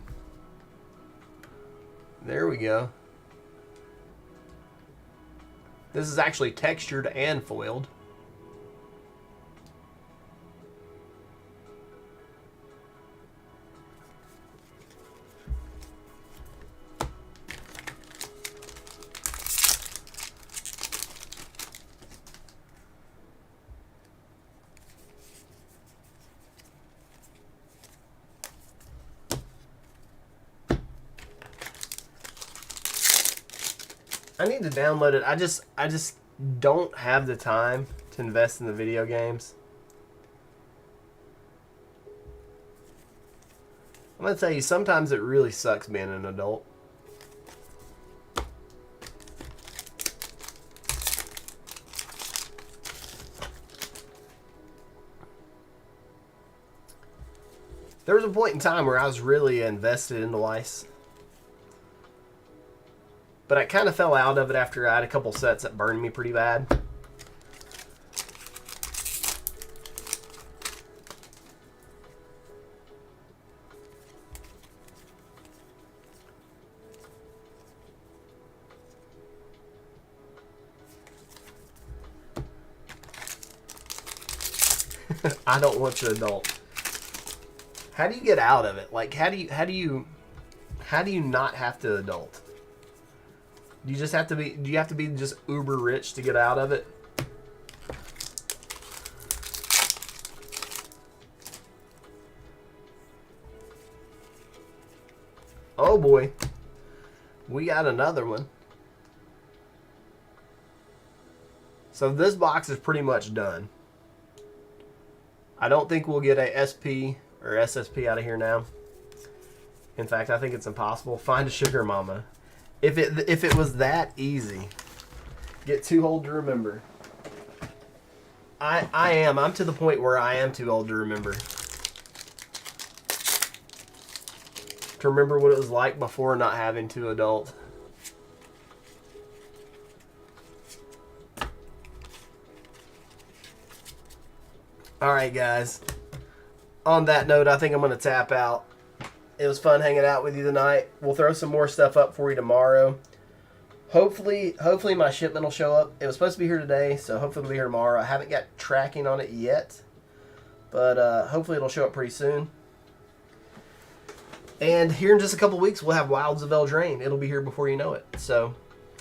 There we go. This is actually textured and foiled. I need to download it. I just don't have the time to invest in the video games. I'm gonna tell you, sometimes it really sucks being an adult. There was a point in time where I was really invested into Weiss. But I kind of fell out of it after I had a couple sets that burned me pretty bad. I don't want you adult. How do you get out of it? Like, how do you not have to adult? Do you just have to be? Do you have to be just uber rich to get out of it? Oh boy, we got another one. So this box is pretty much done. I don't think we'll get a SP or SSP out of here now. In fact, I think it's impossible. Find a sugar mama. If it was that easy, get too old to remember. I'm to the point where I am too old to remember. To remember what it was like before not having to adult. Alright guys. On that note, I think I'm going to tap out. It was fun hanging out with you tonight. We'll throw some more stuff up for you tomorrow. Hopefully my shipment will show up. It was supposed to be here today, so hopefully it'll be here tomorrow. I haven't got tracking on it yet, but hopefully it'll show up pretty soon. And here in just a couple weeks, we'll have Wilds of Eldraine. It'll be here before you know it. So,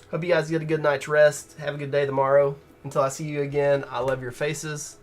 hope you guys get a good night's rest. Have a good day tomorrow. Until I see you again, I love your faces.